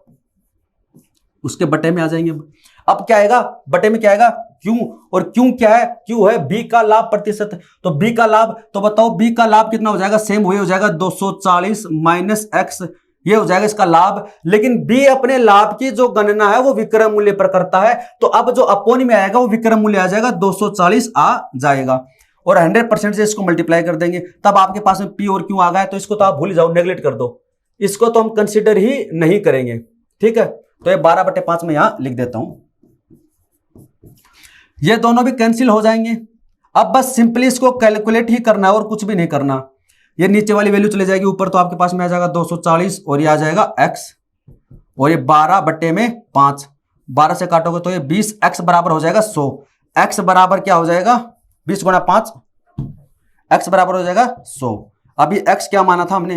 S1: उसके बटे में आ जाएंगे। अब क्या आएगा, बटे में क्या आएगा, Q। और Q क्या है, Q है B का लाभ प्रतिशत। तो B का लाभ, तो बताओ B का लाभ कितना हो जाएगा, सेम वही हो जाएगा 240 माइनस एक्स, ये हो जाएगा इसका लाभ। लेकिन B अपने लाभ की जो गणना है वो विक्रय मूल्य पर करता है, तो अब जो अपोन में आएगा वो विक्रय मूल्य आ जाएगा, 240 आ जाएगा। और 100% से इसको मल्टीप्लाई कर देंगे, तब आपके पास में P और Q आ गया। तो इसको तो आप भूल जाओ, नेगलेक्ट कर दो, इसको तो हम कंसीडर ही नहीं करेंगे, ठीक है। तो ये 12/5 में यहां लिख देता हूं, ये दोनों भी कैंसिल हो जाएंगे। अब बस सिंपली इसको कैलकुलेट ही करना है और कुछ भी नहीं करना। ये नीचे वाली वैल्यू चले जाएगी ऊपर, तो आपके पास में आ जाएगा 240 और ये आ जाएगा x, और ये 12/5, 12 से काटोगे तो ये 20, x बराबर हो जाएगा 100। x बराबर क्या हो जाएगा, 20 गुणा 5, x बराबर हो जाएगा 100। अभी x क्या माना था हमने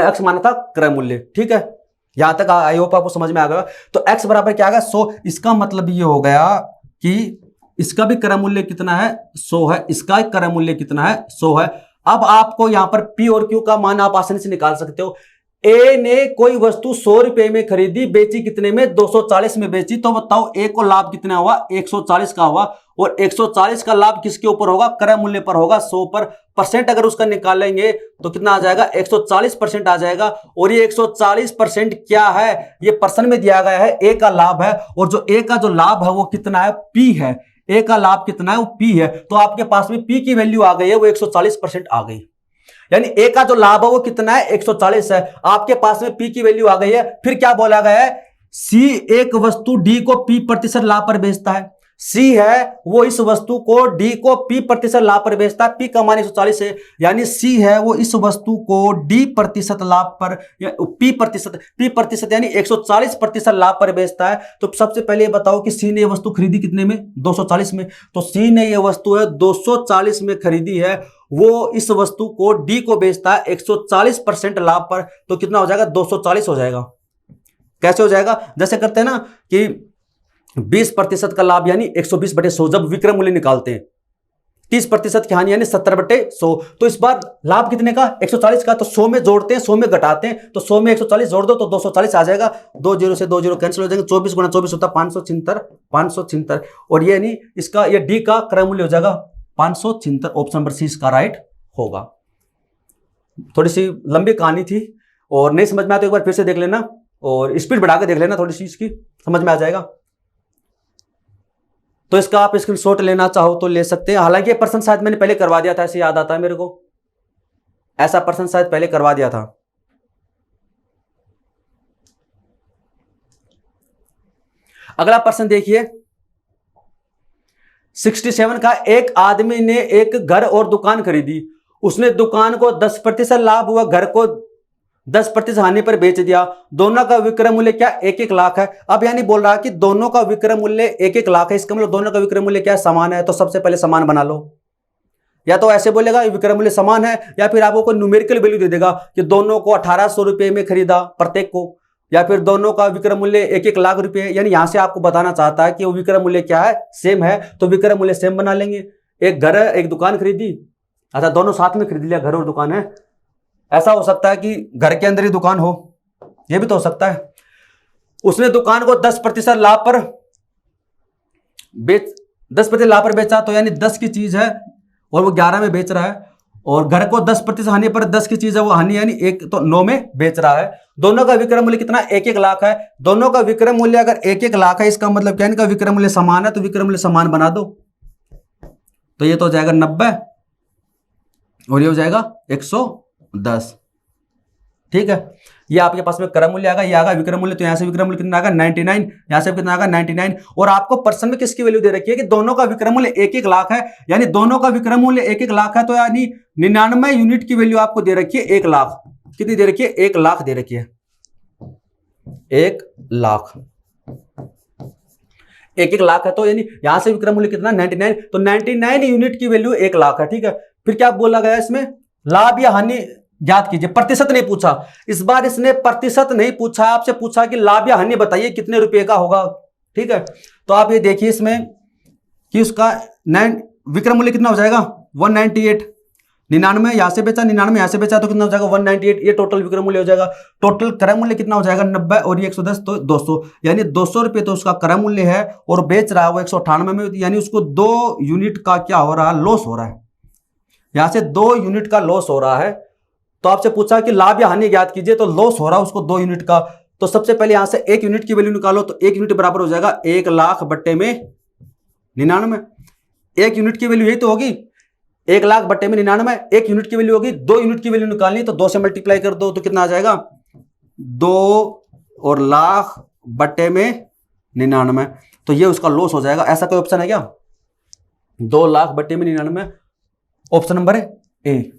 S1: x माना था क्रय मूल्य, ठीक है। यहां तक आई होप आपको समझ में आ गया। तो x बराबर क्या आ गया, 100। इसका मतलब ये हो गया कि इसका भी क्रय मूल्य कितना है, 100 है, इसका क्रय मूल्य कितना है, 100 है। अब आपको यहां पर P और Q का मान आप आसानी से निकाल सकते हो। ए ने कोई वस्तु 100 रुपए में खरीदी, बेची कितने में, 240 में बेची। तो बताओ ए को लाभ कितना हुआ, 140 का हुआ। और 140 का लाभ किसके ऊपर होगा, क्रय मूल्य पर होगा, 100 पर। परसेंट अगर उसका निकालेंगे तो कितना आ जाएगा, 140% आ जाएगा। और ये 140% क्या है, ये पर्सन में दिया गया है, ए का लाभ है। और जो ए का जो लाभ है वो कितना है, पी है। ए का लाभ कितना है, वो पी है। तो आपके पास में पी की वैल्यू आ गई है, वो 140% आ गई। यानी ए का जो लाभ है वो कितना है, 140 है। आपके पास में पी की वैल्यू आ गई है। फिर क्या बोला गया है, सी एक वस्तु डी को पी प्रतिशत लाभ पर बेचता है। सी है वो इस वस्तु को डी को पी प्रतिशत लाभ पर बेचता है, पी का मान 140 है। यानी सी है वो इस वस्तु को डी प्रतिशत लाभ पर, पी प्रतिशत यानी 140% लाभ पर बेचता है। तो सबसे पहले बताओ कि सी ने ये वस्तु खरीदी कितने में, 240 में। तो सी ने ये वस्तु है 240 में खरीदी है, वो इस वस्तु को डी को बेचता है 140% लाभ पर। तो कितना हो जाएगा, 240 हो जाएगा। कैसे हो जाएगा, जैसे करते हैं ना कि 20% का लाभ यानी 120/100 जब विक्रय मूल्य निकालते हैं। 30% की हानि यानी 70/100। तो इस बार लाभ कितने का, 140 का। तो 100 में जोड़ते हैं, 100 में घटाते हैं, तो 100 में 140 जोड़ दो तो 240 आ जाएगा। 2 0 से 2 0 कैंसिल हो जाएंगे, 24 गुणा 24 होता है 576। और ये नहीं, इसका ये डी का क्रय मूल्य हो जाएगा 576। ऑप्शन नंबर सी इसका राइट होगा। थोड़ी सी लंबी कहानी थी और नहीं समझ में आया तो एक बार फिर से देख लेना और स्पीड बढ़ा के देख लेना, थोड़ी सी इसकी समझ में आ जाएगा। तो इसका आप स्क्रीनशॉट लेना चाहो तो ले सकते हैं। हालांकि ये प्रश्न शायद मैंने पहले करवा दिया था, ऐसे याद आता है मेरे को, ऐसा प्रश्न शायद पहले करवा दिया था। अगला प्रश्न देखिए 67 का, एक आदमी ने एक घर और दुकान खरीदी, उसने दुकान को 10% लाभ हुआ, घर को 10% हानि पर बेच दिया, दोनों का विक्रय मूल्य क्या 1-1 लाख है। अब यानी बोल रहा है कि दोनों का विक्रय मूल्य 1-1 लाख है, इसका मतलब दोनों का विक्रय मूल्य क्या समान है। तो सबसे पहले समान बना लो, या तो ऐसे बोलेगा विक्रय मूल्य समान है, या फिर आपको कोई न्यूमेरिकल वैल्यू दे देगा कि दोनों को 1800 रुपए में खरीदा प्रत्येक को, या फिर दोनों का विक्रय मूल्य 1-1 लाख रुपए। यानी यहां से आपको बताना चाहता है कि वो विक्रय मूल्य क्या है, सेम है, तो विक्रय मूल्य सेम बना लेंगे। एक घर है, एक दुकान खरीदी, अच्छा दोनों साथ में खरीद लिया, घर और दुकान है। ऐसा हो सकता है कि घर के अंदर ही दुकान हो, यह भी तो हो सकता है। उसने दुकान को 10% लाभ पर 10% लाभ पर बेचा, तो यानी 10 की चीज है और वो 11 में बेच रहा है, और घर को 10% हानि पर 10 की चीज है, वो हानि यानी 1 तो 9 में बेच रहा है। दोनों का विक्रय मूल्य कितना 1-1 लाख है। दोनों का विक्रय मूल्य अगर 1-1 लाख है, इसका मतलब क्या, इनका विक्रय मूल्य समान है, तो विक्रय मूल्य समान बना दो। तो ये तो हो जाएगा 90 और ये हो जाएगा 110। ठीक है, ये आपके पास में क्रय मूल्य आएगा, ये आएगा विक्रय मूल्य। तो यहां से विक्रय मूल्य कितना आएगा 99, यहां से कितना आएगा 99। और आपको प्रश्न में किसकी वैल्यू दे रखी है कि दोनों का विक्रय मूल्य 1-1 लाख है, यानी दोनों का विक्रय मूल्य 1-1 लाख है, तो यानी 99 यूनिट की वैल्यू आपको दे रखी है 1 लाख। कितनी दे रखी है, 1 लाख दे रखी है, 1 लाख। 1-1 लाख है, तो यानी यहां से विक्रय मूल्य कितना 99, तो 99 यूनिट की वैल्यू 1 लाख है। ठीक है, फिर क्या बोला गया इसमें, लाभ या हानि ज्ञात कीजिए। प्रतिशत नहीं पूछा, इस बार इसने प्रतिशत नहीं पूछा, आपसे पूछा कि लाभ या हानि बताइए कितने रुपए का होगा। ठीक है, तो आप ये देखिए इसमें कि उसका विक्रय मूल्य कितना हो जाएगा 198, 99 यहां से बेचा, 99 यहां से बेचा, तो कितना हो जाएगा 198, ये टोटल विक्रय मूल्य हो जाएगा। टोटल क्रय मूल्य कितना हो जाएगा 90 और ये 110, तो 200, यानी 200 रुपये तो उसका क्रय मूल्य है, और बेच रहा है वो 198 में, यानी उसको 2 यूनिट का क्या हो रहा है, लॉस हो रहा है। यहां से 2 यूनिट का लॉस हो रहा है। तो आपसे पूछा कि लाभ या हानि ज्ञात कीजिए, तो लॉस हो रहा है उसको 2 यूनिट का। तो सबसे पहले यहां से 1 यूनिट की वैल्यू निकालो, तो 1 यूनिट बराबर हो जाएगा 1 लाख बट्टे में 99। 1 यूनिट की वैल्यू यही तो होगी, 1 लाख बट्टे में 99। 1 यूनिट की वैल्यू होगी, 2 यूनिट की वैल्यू निकालनी, तो 2 से मल्टीप्लाई कर दो, तो कितना आ जाएगा 2 और लाख बट्टे में 99, तो ये उसका लॉस हो जाएगा। ऐसा कोई ऑप्शन है क्या, 2 लाख बट्टे में 99, ऑप्शन नंबर है ए।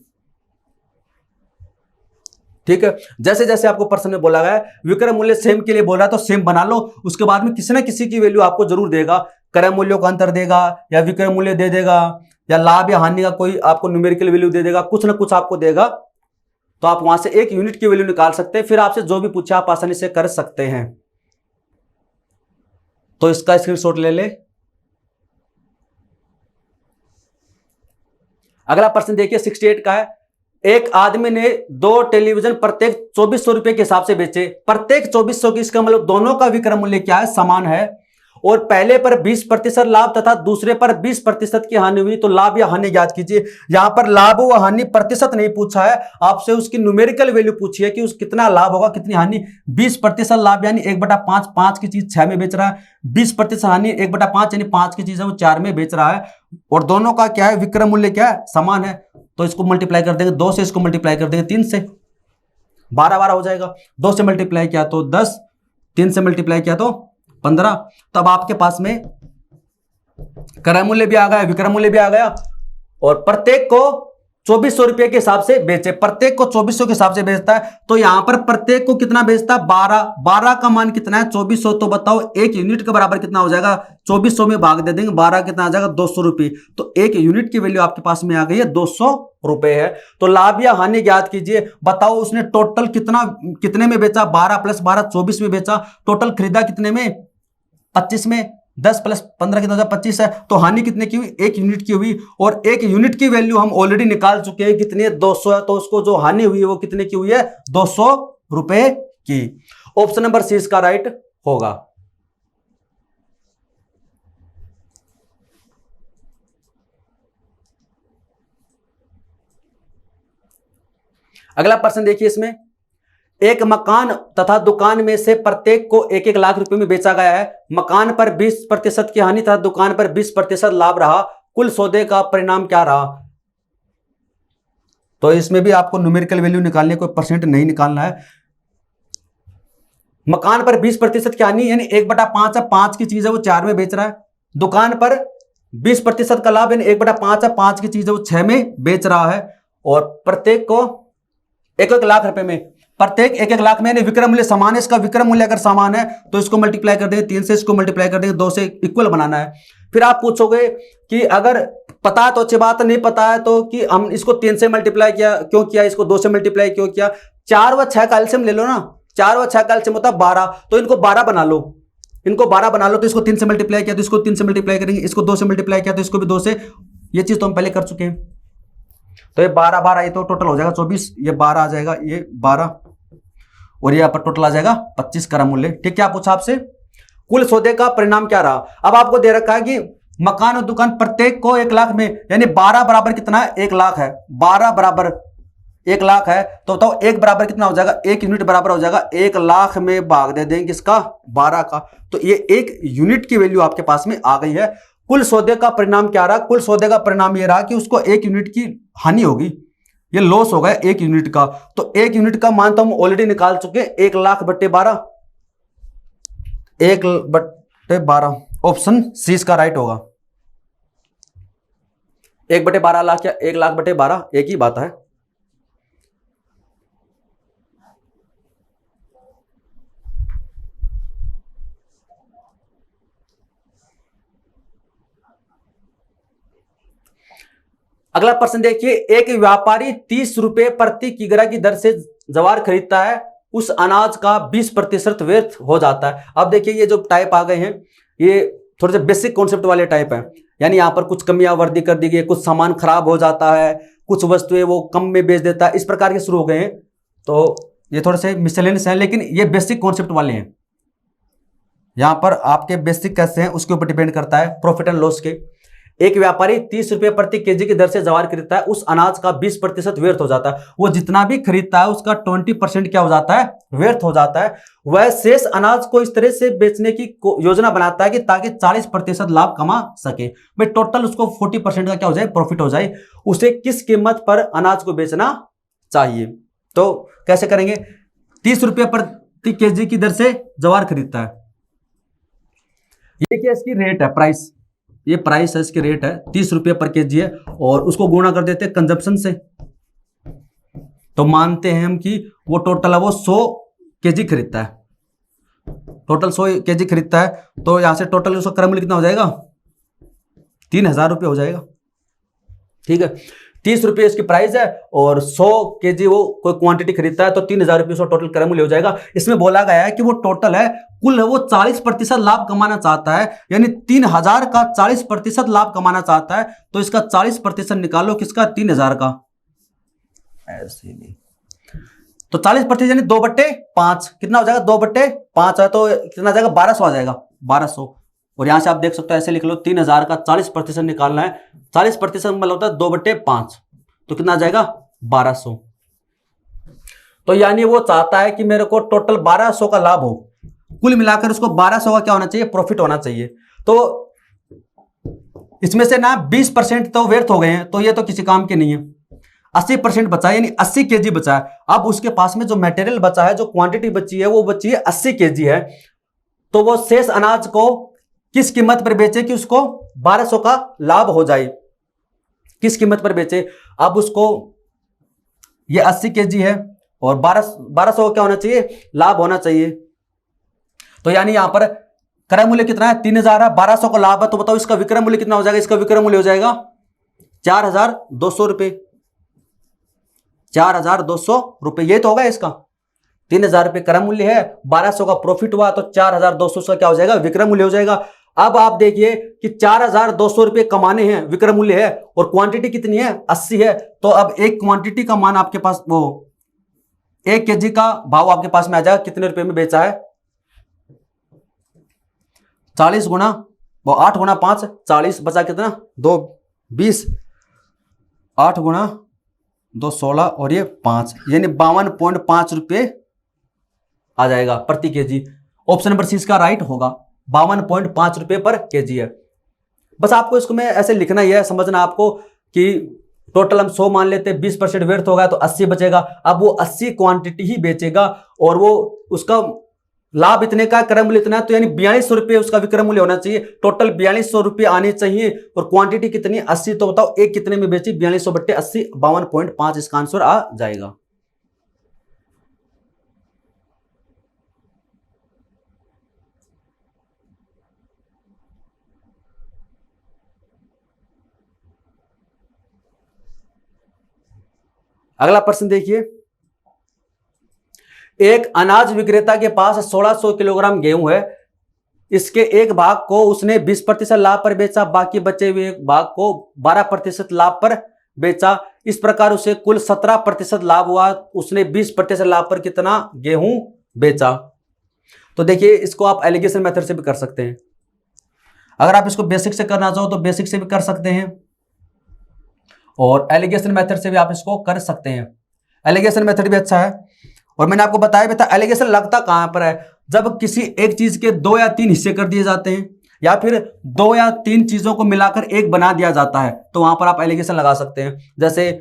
S1: ठीक है, जैसे जैसे आपको प्रश्न में बोला गया है विक्रय मूल्य सेम के लिए बोला है, तो सेम बना लो, उसके बाद में किसी ना किसी की वैल्यू आपको जरूर देगा, क्रय मूल्यों का अंतर देगा, या विक्रय मूल्य दे देगा, या लाभ या हानि का कोई आपको न्यूमेरिकल वैल्यू दे देगा, कुछ ना कुछ आपको देगा। तो आप वहां से 1 यूनिट की वैल्यू निकाल सकते हैं, फिर आपसे जो भी पूछे आप आसानी से कर सकते हैं। तो इसका स्क्रीनशॉट ले ले। अगला प्रश्न देखिए 68 का है, एक आदमी ने 2 टेलीविजन प्रत्येक 2400 रुपए के हिसाब से बेचे, प्रत्येक 2400 की, इसका मतलब दोनों का विक्रय मूल्य क्या है, समान है, और पहले पर 20% लाभ तथा दूसरे पर 20% की हानि हुई, तो लाभ या हानि ज्ञात कीजिए। यहां पर लाभ व हानि प्रतिशत नहीं पूछा है, आपसे उसकी न्यूमेरिकल वैल्यू पूछी है कि उस कितना लाभ होगा कितनी हानि। 20% लाभ यानी 1/5, 5 की चीज 6 में बेच रहा है, 20% हानि 1/5 यानी 5 की चीज है वो 4 में बेच रहा है, और दोनों का क्या है, विक्रय मूल्य क्या है, समान है। तो इसको मल्टीप्लाई कर देंगे, 2 से इसको मल्टीप्लाई कर देंगे 3 से, 12 हो जाएगा। 2 से मल्टीप्लाई किया तो 10, 3 से मल्टीप्लाई किया तो 15। तब आपके पास में क्रय मूल्य भी आ गया, विक्रय मूल्य भी आ गया, और प्रत्येक को 2400 रुपए के हिसाब से बेचे, प्रत्येक को 2400 के हिसाब से बेचता है। तो यहां पर प्रत्येक को कितना बेचता है 12 का मान कितना है 2400, तो बताओ 1 यूनिट के बराबर कितना हो जाएगा, 2400 में भाग दे देंगे, 12 कितना आ जाएगा 200 रुपए। तो 1 यूनिट की वैल्यू आपके पास में आ गई है 200 रुपए है। तो लाभ या हानि ज्ञात कीजिए, बताओ उसने टोटल कितने में बेचा, 12 + 12 24 में बेचा, टोटल खरीदा कितने में 25 में, 10 + 15 कितना 25 है। तो हानि कितने की हुई, 1 यूनिट की हुई, और 1 यूनिट की वैल्यू हम ऑलरेडी निकाल चुके हैं कितनी है 200 है, तो उसको जो हानि हुई है वो कितने की हुई है 200 रुपए की। ऑप्शन नंबर सी इसका राइट होगा। अगला प्रश्न देखिए, इसमें एक मकान तथा दुकान में से प्रत्येक को 1-1 लाख रुपए में बेचा गया है, मकान पर 20% की हानि तथा दुकान पर 20% लाभ रहा, कुल सौदे का परिणाम क्या रहा। तो इसमें भी आपको न्यूमेरिकल वैल्यू निकालने, कोई परसेंट नहीं निकालना है, मकान पर 20% की हानि यानी 1/5 है, 5 की चीज है वो 4 में बेच रहा है। दुकान पर 20% का लाभ यानी 1/5 है, 5 की चीज है वो 6 में बेच रहा है। और प्रत्येक को 1-1 लाख रुपए में, प्रत्येक 1-1 लाख में, यानी विक्रय मूल्य समान है। इसका विक्रय मूल्य अगर समान है तो इसको मल्टीप्लाई कर देंगे 3 से, इसको मल्टीप्लाई कर देंगे 2 से, इक्वल बनाना है। फिर आप पूछोगे कि अगर पता है तो अच्छी बात है, नहीं पता है तो कि हम इसको 3 से मल्टीप्लाई किया क्यों किया, इसको 2 से मल्टीप्लाई क्यों किया। 4 व 6 का एलसीएम ले लो ना, 4 व 6 का एलसीएम होता है 12, तो इनको 12 बना लो, इनको 12 बना लो। तो इसको 3 से मल्टीप्लाई किया तो इसको 3 से मल्टीप्लाई करेंगे, इसको 2 से मल्टीप्लाई किया तो इसको भी 2 से। ये चीज तो हम पहले कर चुके हैं। तो ये 12 ये तो टोटल हो जाएगा 24, ये 12 आ जाएगा, ये 12 और ये यहाँ पर टोटल आ जाएगा 25 क्रय मूल्य। ठीक है, क्या पूछा आपसे, कुल सौदे का परिणाम क्या रहा। अब आपको दे रखा है कि मकान और दुकान प्रत्येक को 1 लाख में, यानी 12 बराबर कितना है, 1 लाख है। 12 बराबर 1 लाख है तो बताओ 1 बराबर कितना हो जाएगा, 1 यूनिट बराबर हो जाएगा 1 लाख में भाग दे देंगे किसका, 12 का। तो ये 1 यूनिट की वैल्यू आपके पास में आ गई है। कुल सौदे का परिणाम क्या रहा, कुल सौदे का परिणाम ये रहा कि उसको 1 यूनिट की हानि होगी, ये लॉस होगा 1 यूनिट का। तो 1 यूनिट का मान तो हम ऑलरेडी निकाल चुके हैं, 1 लाख बटे 12, 1 बटे 12, ऑप्शन सी इसका राइट होगा। 1 बटे 12 लाख या 1 लाख बटे 12 एक ही बात है। अगला प्रश्न देखिए, एक व्यापारी 30 रुपए प्रति किग्रा की दर से ज्वार खरीदता है, उस अनाज का 20% व्यर्थ हो जाता है। अब देखिए ये जो टाइप आ गए हैं ये थोड़े से बेसिक कॉन्सेप्ट वाले टाइप हैं, यानी यहां पर कुछ कमियां वर्दी कर दी गई, कुछ सामान खराब हो जाता है, कुछ वस्तुएं वो कम में बेच देता है, इस प्रकार के शुरू हो गए हैं। तो ये थोड़े से मिसलेनियस हैं, लेकिन ये बेसिक कॉन्सेप्ट वाले हैं। यहां पर आपके बेसिक कैसे हैं उसके ऊपर डिपेंड करता है, प्रॉफिट एंड लॉस के। एक व्यापारी 30 रुपए प्रति केजी की दर से ज्वार खरीदता है, उस अनाज का 20% व्यर्थ हो जाता है। वो जितना भी खरीदता है उसका 20% क्या हो जाता है, व्यर्थ हो जाता है। वह शेष अनाज को इस तरह से बेचने की योजना बनाता है कि ताकि 40% लाभ कमा सके। भाई टोटल उसको 40% का क्या हो जाए, प्रॉफिट हो जाए। उसे किस कीमत पर अनाज को बेचना चाहिए, तो कैसे करेंगे, 30 रुपए प्रति केजी की दर से ज्वार खरीदता है, ये क्या इसकी रेट है, प्राइस, ये प्राइस है, इसकी रेट है 30 रुपये पर केजी है, और उसको गुणा कर देते हैं कंजप्शन से। तो मानते हैं हम कि वो टोटल है वो 100 केजी खरीदता है, टोटल 100 केजी खरीदता है। तो यहां से टोटल उसका क्रय मूल्य कितना हो जाएगा, 3000 रुपये हो जाएगा। ठीक है, 30 रुपये इसकी प्राइस है और 100 केजी वो कोई क्वांटिटी खरीदता है, तो 3000 रुपये उसका टोटल क्रय मूल्य हो जाएगा। इसमें बोला गया है कि वो टोटल है कुल वो 40% लाभ कमाना चाहता है, यानी 3000 का 40% लाभ कमाना चाहता है। तो इसका 40% निकालो किसका, 3000 का, ऐसे नहीं। तो 40% यानी 2/5 कितना हो जाएगा, 2/5 है, तो कितना जाएगा, 1200 आ जाएगा, 1200। और यहां से आप देख सकते हो ऐसे लिख लो, 3000 का 40% निकालना है, 40% मतलब होता है 2/5, तो कितना आ जाएगा, 1200। तो यानी वो चाहता है कि मेरे को टोटल 1200 का लाभ हो, कुल मिलाकर उसको 1200 का क्या होना चाहिए, प्रॉफिट होना चाहिए। तो इसमें से ना 20% तो व्यर्थ हो गए हैं, तो ये तो किसी काम के नहीं है। 80% बचा है, यानी 80 केजी बचा है। अब उसके पास में जो मटेरियल बचा है, जो क्वांटिटी बची है, वो बची है 80 केजी है। तो वो शेष अनाज को किस कीमत पर बेचे कि उसको 1200 का लाभ हो जाए, किस कीमत पर बेचे। अब उसको ये 80 केजी है और 1200 का क्या होना चाहिए, लाभ होना चाहिए। तो यानी यहां पर क्रय मूल्य कितना है, 3000 है, 1200 का लाभ है, तो बताओ इसका विक्रय मूल्य कितना हो जाएगा, इसका विक्रय मूल्य हो जाएगा 4200 रुपए, 4200 रुपए, ये तो होगा इसका। 3000 रुपए क्रय मूल्य है, 1200 का प्रॉफिट हुआ, तो 4200 का क्या हो जाएगा, विक्रय मूल्य हो जाएगा। अब आप देखिए कि 4200 रुपए कमाने हैं, विक्रय मूल्य है, और क्वांटिटी कितनी है, 80 है। तो अब एक क्वांटिटी का मान आपके पास, वो 1 केजी का भाव आपके पास में आ जाएगा, कितने रुपए में बेचा है, 40 गुना वो 8 गुना 5, 40 बचा कितना, 2 20, 8 गुना 2 16 और ये 5, यानी 52.5 रुपये आ जाएगा प्रति केजी। ऑप्शन नंबर सी इसका राइट होगा, 52.5 रुपये पर केजी है। बस आपको इसको में ऐसे लिखना ही है, समझना आपको कि टोटल हम 100 मान लेते हैं, 20% व्यर्थ होगा तो 80 बचेगा। अब वो 80 क्वांटिटी ही बेचेगा और वो उसका लाभ इतने का, क्रय मूल्य इतना है, तो यानी 4200 रुपये उसका विक्रय मूल्य होना चाहिए। टोटल 4200 रुपये आने चाहिए। और क्वांटिटी कितनी, 80। तो बताओ एक कितने में बेची, 4200 बट्टे 80, 52.5 इसका आंसर आ जाएगा। अगला प्रश्न देखिए, एक अनाज विक्रेता के पास 1600 किलोग्राम गेहूं है। इसके एक भाग को उसने 20% लाभ पर बेचा, बाकी बचे हुए एक भाग को 12% लाभ पर बेचा। इस प्रकार उसे कुल 17% लाभ हुआ। उसने 20% लाभ पर कितना गेहूं बेचा? तो देखिए इसको आप एलिगेशन मेथड से भी कर सकते हैं। अगर आप इसको बेसिक से करना चाहो तो बेसिक से भी कर सकते हैं, और एलिगेशन मेथड से भी आप इसको कर सकते हैं। एलिगेशन मेथड भी अच्छा है। और मैंने आपको बताया भी था एलिगेशन लगता कहां पर है, जब किसी एक चीज के 2 या 3 हिस्से कर दिए जाते हैं, या फिर 2 या 3 चीजों को मिलाकर एक बना दिया जाता है, तो वहां पर आप एलिगेशन लगा सकते हैं। जैसे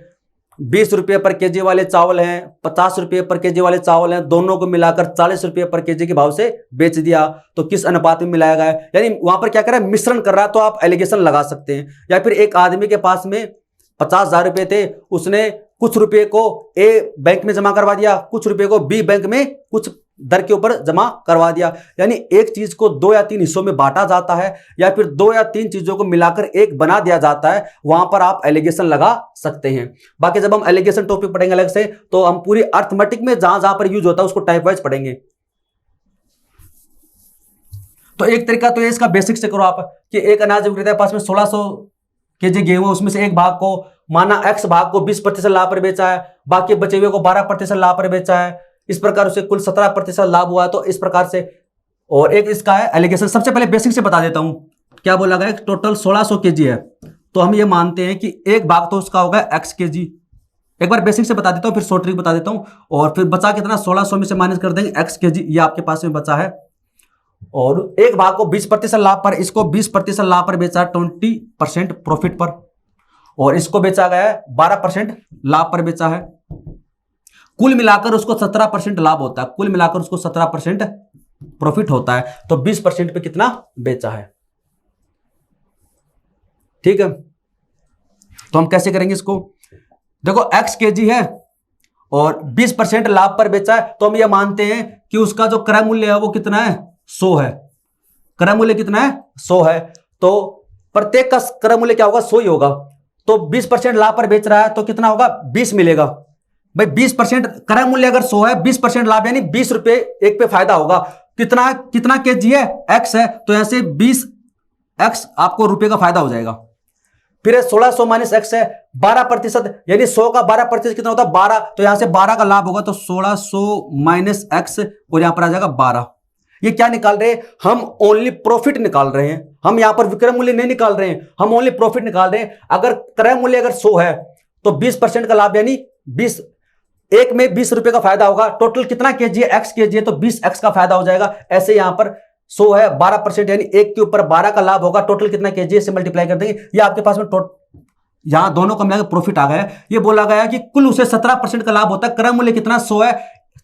S1: 20 रुपये पर केजी वाले चावल हैं, 50 रुपये पर केजी वाले चावल हैं, दोनों को मिलाकर 40 रुपये पर केजी के भाव से बेच दिया, तो किस अनुपात में मिलाया गया है, यानी वहां पर क्या कर रहा है, मिश्रण कर रहा है, तो आप एलिगेशन लगा सकते हैं। या फिर एक आदमी के पास में 50,000 रुपये थे, उसने कुछ रुपए को ए बैंक में जमा करवा दिया, कुछ रुपए को बी बैंक में कुछ दर के ऊपर जमा करवा दिया। यानी एक चीज को 2 या 3 हिस्सों में बांटा जाता है, या फिर 2 या 3 चीजों को मिलाकर एक बना दिया जाता है, वहां पर आप एलिगेशन लगा सकते हैं। बाकी जब हम एलिगेशन टॉपिक पढ़ेंगे अलग से, तो हम पूरी अर्थमेटिक में जहां जहां पर यूज होता है उसको टाइप वाइज पढ़ेंगे। तो एक तरीका तो ये इसका बेसिक से करो आप, कि एक अनाज विक्रेता के पास में 1600 केजी गेहूं, उसमें से एक भाग को माना x भाग को 20% लाभ पर बेचा है, बाकी बचे हुए को 12% लाभ पर बेचा है। इस प्रकार उसे कुल 17% लाभ हुआ। तो इस प्रकार से, और एक इसका है एलिगेशन। सबसे पहले बेसिक से बता देता हूं, क्या बोला गया, टोटल 1600 केजी है, तो हम ये मानते हैं कि एक भाग तो उसका होगा x केजी। एक बार बेसिक से बता देता हूं, फिर शॉर्ट ट्रिक बता देता हूं, और फिर बचा कितना, 1600 में से माइनस कर देंगे x केजी, ये आपके पास में बचा है। और एक भाग को 20% लाभ पर, इसको 20% लाभ पर बेचा 20% प्रॉफिट पर, और इसको बेचा गया है 12% लाभ पर बेचा है। कुल मिलाकर उसको 17% लाभ होता है, कुल मिलाकर उसको 17% प्रॉफिट होता है। तो 20% पे कितना बेचा है, ठीक है। तो हम कैसे करेंगे इसको, देखो x केजी है और 20% लाभ पर बेचा है, तो हम ये मानते हैं कि उसका जो क्रय मूल्य है वो कितना है, 100 है। क्रय मूल्य कितना है, 100 है। तो प्रत्येक का क्रय मूल्य क्या होगा, 100 ही होगा। तो 20% लाभ पर बेच रहा है, तो कितना होगा, 20 मिलेगा। भाई 20% क्रय मूल्य अगर 100 है, 20% लाभ यानी 20 रुपए एक पे फायदा होगा। कितना कितना केजी है, x है, तो यहां से 20x आपको रुपए का फायदा हो जाएगा। फिर 1600 माइनस x है, 12%, यानी 100 का 12% कितना होता है, 12। तो यहां से 12 का लाभ होगा, तो 1600 माइनस x, और यहां पर आ जाएगा 12। ये क्या निकाल रहे हैं, हम ओनली प्रॉफिट निकाल रहे हैं। हम यहां पर विक्रय मूल्य नहीं निकाल रहे हैं, हम ओनली प्रॉफिट निकाल रहे हैं। अगर क्रय मूल्य अगर 100 है, तो 20% का लाभ यानी 20, एक में 20 रुपए का फायदा होगा। टोटल कितना केजी है, x केजी है, तो 20x का फायदा हो जाएगा। ऐसे यहां पर 100 है, 12% यानी एक के ऊपर 12 का लाभ होगा। टोटल कितना केजी से मल्टीप्लाई कर देंगे, ये आपके पास में यहां दोनों का मिलाकर प्रॉफिट आ गया। ये बोला गया कि कुल उसे 17% का लाभ होता है। क्रय मूल्य कितना, 100 है,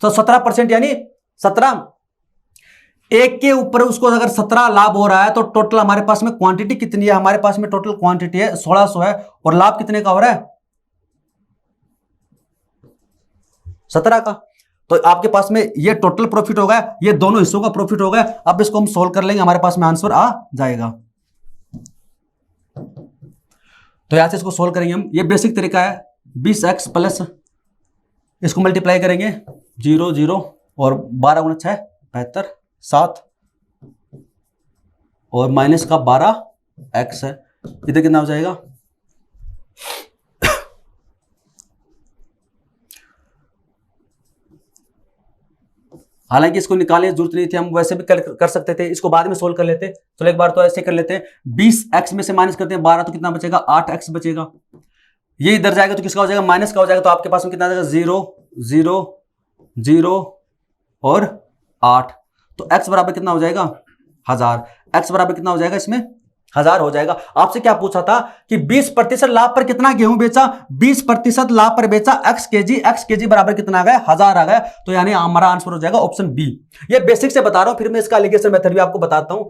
S1: तो 17% यानी 17, एक के ऊपर उसको अगर 17 लाभ हो रहा है, तो टोटल हमारे पास में क्वांटिटी कितनी है, हमारे पास में टोटल क्वांटिटी है 1600 है, और लाभ कितने का हो रहा है, 17 का। तो आपके पास में ये टोटल प्रॉफिट हो गया, ये दोनों हिस्सों का प्रॉफिट हो गया। अब इसको हम सोल्व कर लेंगे, हमारे पास में आंसर आ जाएगा। तो यहां से इसको सोल्व करेंगे हम, ये बेसिक तरीका है। 20x प्लस इसको मल्टीप्लाई करेंगे, 0 0 और 12 गुना 6 72 7, और माइनस का 12x है, इधर कितना हो जाएगा, हालांकि इसको निकालने की जरूरत नहीं थी, हम वैसे भी कर सकते थे, इसको बाद में सोल्व कर लेते। चलो एक बार तो ऐसे कर लेते हैं, 20x में से माइनस करते हैं 12, तो कितना बचेगा, 8x बचेगा। ये इधर जाएगा तो किसका हो जाएगा, माइनस का हो जाएगा। तो आपके पास में कितना आ जाएगा, 0 0 0 और 8। तो x बराबर कितना हो जाएगा, 1000। x बराबर कितना हो जाएगा इसमें, 1000 हो जाएगा। आपसे क्या पूछा था कि 20% लाभ पर कितना गेहूं बेचा, 20% लाभ पर बेचा x केजी बराबर कितना आ गया, 1000 आ गया। तो यानी हमारा आंसर हो जाएगा ऑप्शन बी। ये बेसिक से बता रहा हूं, फिर मैं इसका एलिगेशन मेथड भी आपको बताता हूं,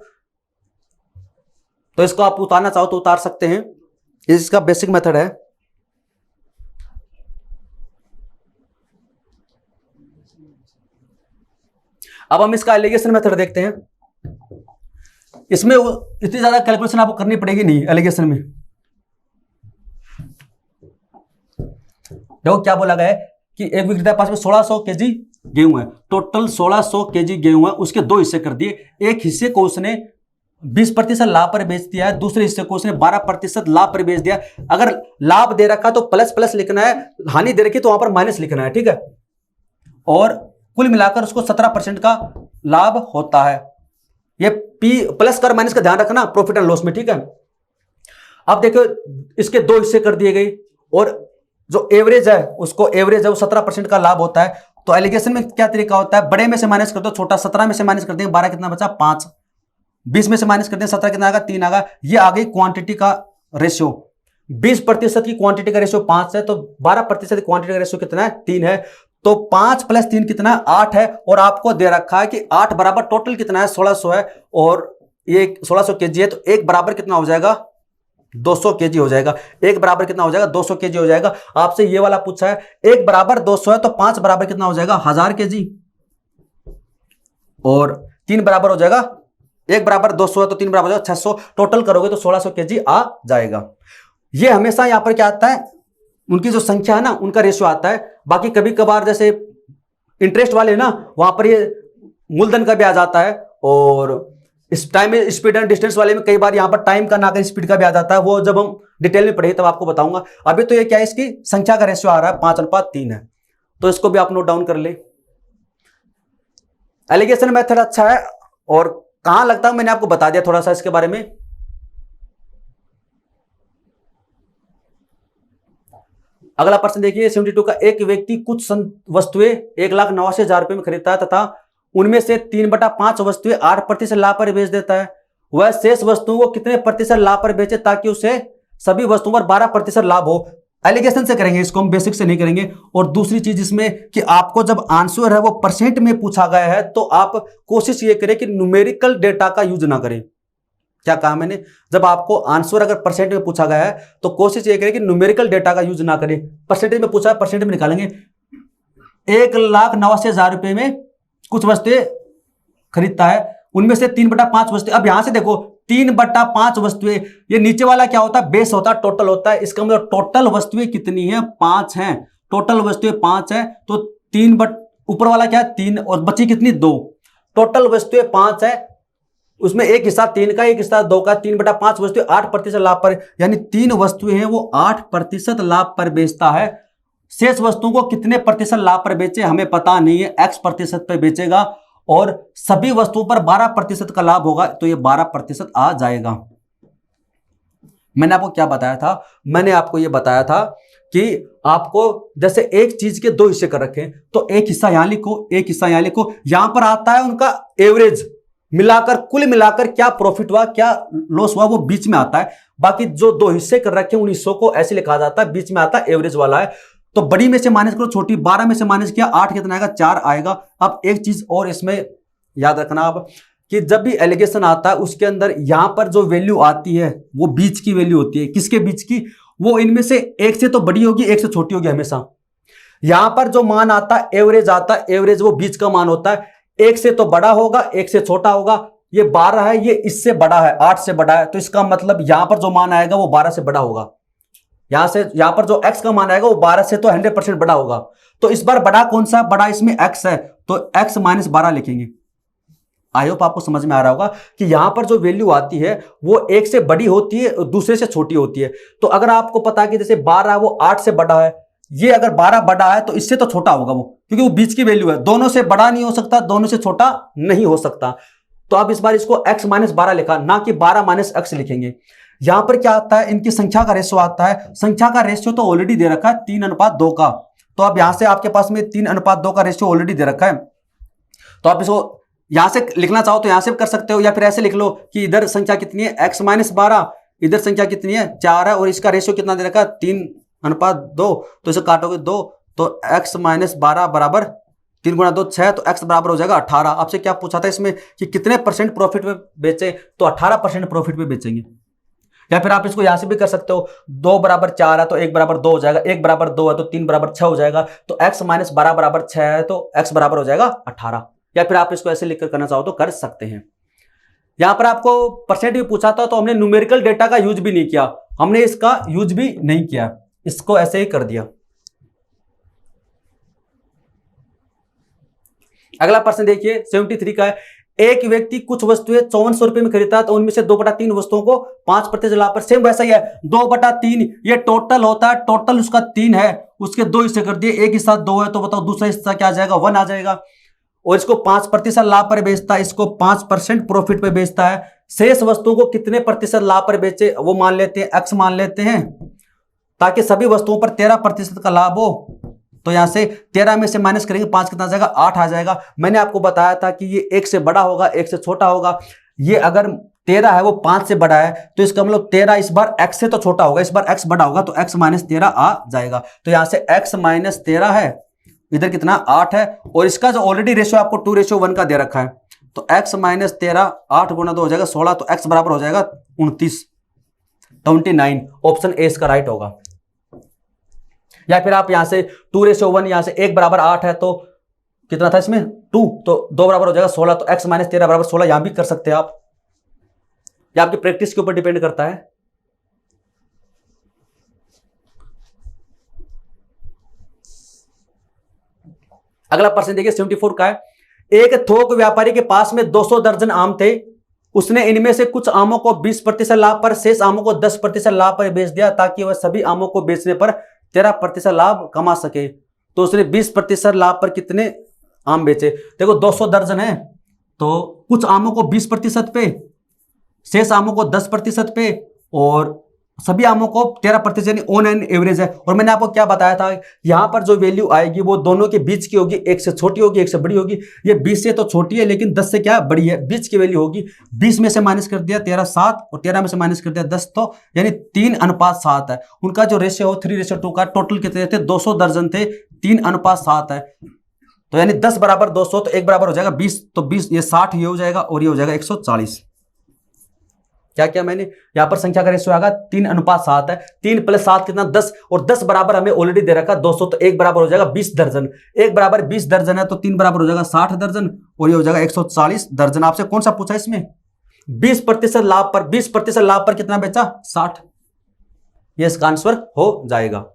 S1: तो इसको आप उतारना चाहो तो उतार सकते हैं, इसका बेसिक मेथड है। अब हम इसका एलिगेशन मेथड देखते हैं। इसमें इतनी ज्यादा कैलकुलेशन आपको करनी पड़ेगी नहीं एलिगेशन में। देखो क्या बोला गया है कि एक विक्रेता के पास में 1600 केजी गेहूं है, टोटल 1600 केजी गेहूं है, उसके दो हिस्से कर दिए। एक हिस्से को उसने 20% लाभ पर बेच दिया है, दूसरे हिस्से को उसने 12% लाभ पर बेच दिया। अगर लाभ दे रखा तो प्लस प्लस लिखना है, हानि दे रखी तो वहां पर माइनस लिखना है, ठीक है। और कुल मिलाकर उसको 17% का लाभ होता है। ये पी प्लस कर माइनस का ध्यान रखना प्रॉफिट एंड लॉस में, ठीक है। अब देखो इसके दो हिस्से कर दिए गए और जो एवरेज है उसको एवरेज है वो 17% का लाभ होता है। तो एलिगेशन में क्या तरीका होता है, बड़े में से माइनस कर दो छोटा, 17 में से माइनस कर देंगे 12 कितना बचा 5, 20 में से माइनस कर देंगे 17 कितना आएगा 3 आएगा। ये आ गई क्वांटिटी का रेशियो, 20% की क्वांटिटी का रेशियो 5 है, तो 12% की क्वांटिटी का रेशियो कितना है 3 है। तो 5 + 3 कितना है 8 है, और आपको दे रखा है कि 8 बराबर टोटल कितना है 1600 है, और ये 1600 केजी है, तो एक बराबर कितना हो जाएगा 200 केजी हो जाएगा। एक बराबर कितना हो जाएगा 200 केजी हो जाएगा। आपसे ये वाला पूछा है, एक बराबर 200 है तो 5 बराबर कितना हो जाएगा 1000 केजी, और 3 बराबर हो जाएगा, एक बराबर 200 है तो 3 बराबर हो जाएगा 600, टोटल करोगे तो 1600 केजी आ जाएगा। ये हमेशा यहां पर क्या आता है, उनकी जो संख्या है ना उनका रेशियो आता है। बाकी कभी कभार जैसे इंटरेस्ट वाले ना वहां पर ये मूलधन का भी आ जाता है, और इस टाइम में स्पीड एंड डिस्टेंस वाले में कई बार यहां पर टाइम का ना कर स्पीड का भी आ जाता है। वो जब हम डिटेल में पढ़ेंगे तब आपको बताऊंगा। अभी तो ये क्या है, इसकी संख्या का रेशियो आ रहा है 5:3 है, तो इसको भी आप नोट डाउन कर ले। एलिगेशन मेथड अच्छा है, और कहां लगता है मैंने आपको बता दिया थोड़ा सा इसके बारे में। अगला प्रश्न देखिए 72 का, एक व्यक्ति कुछ वस्तुएं 1,89,000 रुपए में खरीदता है तथा उनमें से 3/5 वस्तुएं 8% लाभ पर बेच देता है। वह शेष वस्तुओं को कितने प्रतिशत लाभ पर बेचे ताकि उसे सभी वस्तुओं पर 12% लाभ हो। एलिगेशन से करेंगे इसको, हम बेसिक से नहीं करेंगे। और दूसरी चीज इसमें कि आपको जब आंसर है वो परसेंट में पूछा गया है तो आप कोशिश ये करें कि न्यूमेरिकल डेटा का यूज ना करें। क्या कहा मैंने, जब आपको आंसर अगर परसेंट में पूछा गया है तो कोशिश ये करें कि न्यूमेरिकल डेटा का यूज ना करें। परसेंटेज में पूछा है, परसेंट में निकालेंगे। 1,89,000 रुपए में कुछ वस्तुएं खरीदता है, उनमें से 3/5 वस्तुएं। अब यहां से देखो 3/5 वस्तुएं, ये नीचे वाला क्या होता है बेस होता है, टोटल होता है। इसका मतलब टोटल वस्तुएं कितनी है 5 हैं, टोटल वस्तुएं 5 हैं, तो 3 ऊपर वाला क्या है 3, और बची कितनी 2। टोटल वस्तुएं 5 है, उसमें एक हिस्सा 3 का एक हिस्सा 2 का, 3/5 वस्तुएं 8% लाभ पर, यानी 3 वस्तुएं हैं वो 8% लाभ पर बेचता है। शेष वस्तुओं को कितने प्रतिशत लाभ पर बेचे हमें पता नहीं है, x% पर बेचेगा, और सभी वस्तुओं पर 12% का लाभ होगा, तो ये 12% आ जाएगा। मैंने आपको क्या बताया था, मैंने आपको ये बताया था कि आपको जैसे एक चीज के दो हिस्से कर रखे, तो एक हिस्सा यहां लिखो एक हिस्सा यहां लिखो। यहां पर आता है उनका एवरेज मिलाकर, कुल मिलाकर क्या प्रॉफिट हुआ क्या लॉस हुआ वो बीच में आता है। बाकी जो दो हिस्से कर रखे हैं उन हिस्सों को ऐसे लिखा जाता है, बीच में आता है एवरेज वाला है। तो बड़ी में से माइनस करो छोटी, 12 में से माइनस किया 8 कितना आएगा 4 आएगा। अब एक चीज और इसमें याद रखना आप कि जब भी एलिगेशन आता है उसके अंदर यहां पर जो वैल्यू आती है वो बीच की वैल्यू होती है। किसके बीच की, वो इनमें से एक से तो बड़ी होगी एक से छोटी होगी हमेशा। यहां पर जो मान आता है एवरेज आता है, एवरेज वो बीच का मान होता है, एक से तो बड़ा होगा एक से छोटा होगा। ये 12 है, ये इससे बड़ा है 8 से बड़ा है, तो इसका मतलब यहां पर जो मान आएगा वो 12 से बड़ा होगा। यहां पर जो x का मान आएगा वो 12 से तो 100% बड़ा होगा। तो इस बार बड़ा कौन सा, बड़ा इसमें x है, तो x - 12 लिखेंगे। आई होप आपको समझ में आ रहा होगा कि यहां पर जो वैल्यू आती है वो एक से बड़ी होती है दूसरे से छोटी होती है। तो अगर आपको पता है कि जैसे 12 वो 8 से बड़ा है, ये अगर 12 बड़ा है तो इससे तो छोटा होगा वो, क्योंकि वो बीच की वैल्यू है, दोनों से बड़ा नहीं हो सकता दोनों से छोटा नहीं हो सकता। तो आप इस बार इसको x - 12 लिखा, ना कि 12 - x लिखेंगे। यहां पर क्या आता है, इनकी संख्या का रेशियो आता है। संख्या का रेशियो तो ऑलरेडी दे रखा है 3:2 का, तो अब यहां से आपके पास में 3:2 का रेशियो ऑलरेडी दे रखा है। तो आप इसको यहां से लिखना चाहो तो यहां से कर सकते हो, या फिर ऐसे लिख लो कि इधर संख्या कितनी है x-12, इधर संख्या कितनी है 4 है, और इसका रेशियो कितना दे रखा है 3:2, तो इसे काटोगे 2 तो x-12 बराबर 3 × 2 6, तो x बराबर हो जाएगा 18। आपसे क्या पूछा था इसमें कि कितने % प्रॉफिट में बेचे, तो 18% प्रॉफिट में बेचेंगे। या फिर आप इसको यहां से भी कर सकते हो, 2 बराबर 4 है तो 1 बराबर 2 हो जाएगा, 1 बराबर 2 है तो 3 बराबर 6 हो जाएगा, तो x-12 बराबर 6 है तो x बराबर हो जाएगा 18। या फिर आप इसको ऐसे लिखकर करना चाहो तो कर सकते हैं। यहां पर आपको परसेंट भी पूछा था तो हमने न्यूमेरिकल डेटा का यूज भी नहीं किया, हमने इसका यूज भी नहीं किया, इसको ऐसे ही कर दिया। अगला प्रश्न देखिए 73 का है, एक व्यक्ति कुछ वस्तुएं 5400 रुपए में खरीदता है तो उनमें से 2/3 वस्तुओं को 5% लाभ पर, सेम वैसा ही है 2/3, ये टोटल होता है, टोटल उसका 3 है, उसके 2 हिस्से कर दिए, एक हिस्सा 2 है तो बताओ दूसरा हिस्सा क्या आ जाएगा 1 आ जाएगा, और इसको 5% लाभ पर बेचता है, इसको 5% प्रॉफिट पे बेचता है। शेष वस्तुओं को कितने प्रतिशत लाभ पर बेचे वो मान लेते हैं, x मान लेते हैं, ताकि सभी वस्तुओं पर 13% का लाभ हो। तो यहां से 13 में से माइनस करेंगे 5 कितना आ जाएगा 8 आ जाएगा। मैंने आपको बताया था कि ये 1 से बड़ा होगा 1 से छोटा होगा, ये अगर 13 है वो 5 से बड़ा है तो इसका मतलब 13 इस बार x से तो छोटा होगा, इस बार x बड़ा होगा तो x - 13 आ जाएगा। तो यहां से x - 13 है, इधर कितना 8 है, और इसका जो ऑलरेडी रेशियो आपको 2:1 का दे रखा है, तो x - 13 8 × 2 हो जाएगा 16, तो x बराबर हो जाएगा 29। ऑप्शन ए इसका राइट होगा। या फिर आप यहां से 2:1, यहां से 1 बराबर 8 है तो कितना था इसमें 2, तो 2 बराबर हो जाएगा 16, तो x - 13 बराबर 16 यहां भी कर सकते हैं आप, या आपकी प्रैक्टिस के ऊपर डिपेंड करता है। अगला प्रश्न देखिए 74 का है, एक थोक व्यापारी के पास में 200 दर्जन आम थे, उसने इनमें से कुछ आमों को 20% लाभ पर, शेष आमों को 10% लाभ पर बेच दिया ताकि वह सभी आमों को बेचने पर 13% लाभ कमा सके। तो उसने 20% लाभ पर कितने आम बेचे? देखो 200 दर्जन है तो कुछ आमों को 20% पे, शेष आमों को 10% पे, और सभी आमों को 13%, यानी ऑन एन एवरेज है। और मैंने आपको क्या बताया था, यहां पर जो वैल्यू आएगी वो दोनों के बीच की होगी, एक से छोटी होगी एक से बड़ी होगी। ये 20 से तो छोटी है लेकिन 10 से क्या बड़ी है, बीच की वैल्यू होगी। 20 में से माइनस कर दिया 13 7, और 13 में से माइनस कर दिया 10, तो यानी 3:7 है उनका जो रेशियो हो 3:2 का। टोटल कितने थे 200 दर्जन थे, 3:7 है, तो यानी 10 बराबर 200, तो 1 बराबर हो जाएगा 20, तो 20 ये 60 ये हो जाएगा और ये हो जाएगा 140। क्या किया मैंने, यहां पर संख्या का रेशियो आएगा 3:7 है, 3 + 7 कितना 10, और 10 बराबर हमें ऑलरेडी दे रखा 200, तो 1 बराबर हो जाएगा 20 दर्जन। 1 बराबर 20 दर्जन है तो 3 बराबर हो जाएगा 60 दर्जन, और ये हो जाएगा 140 दर्जन। आपसे कौन सा पूछा इसमें, 20% लाभ पर, 20% लाभ पर कितना बेचा 60, ये इसका आंसर हो जाएगा।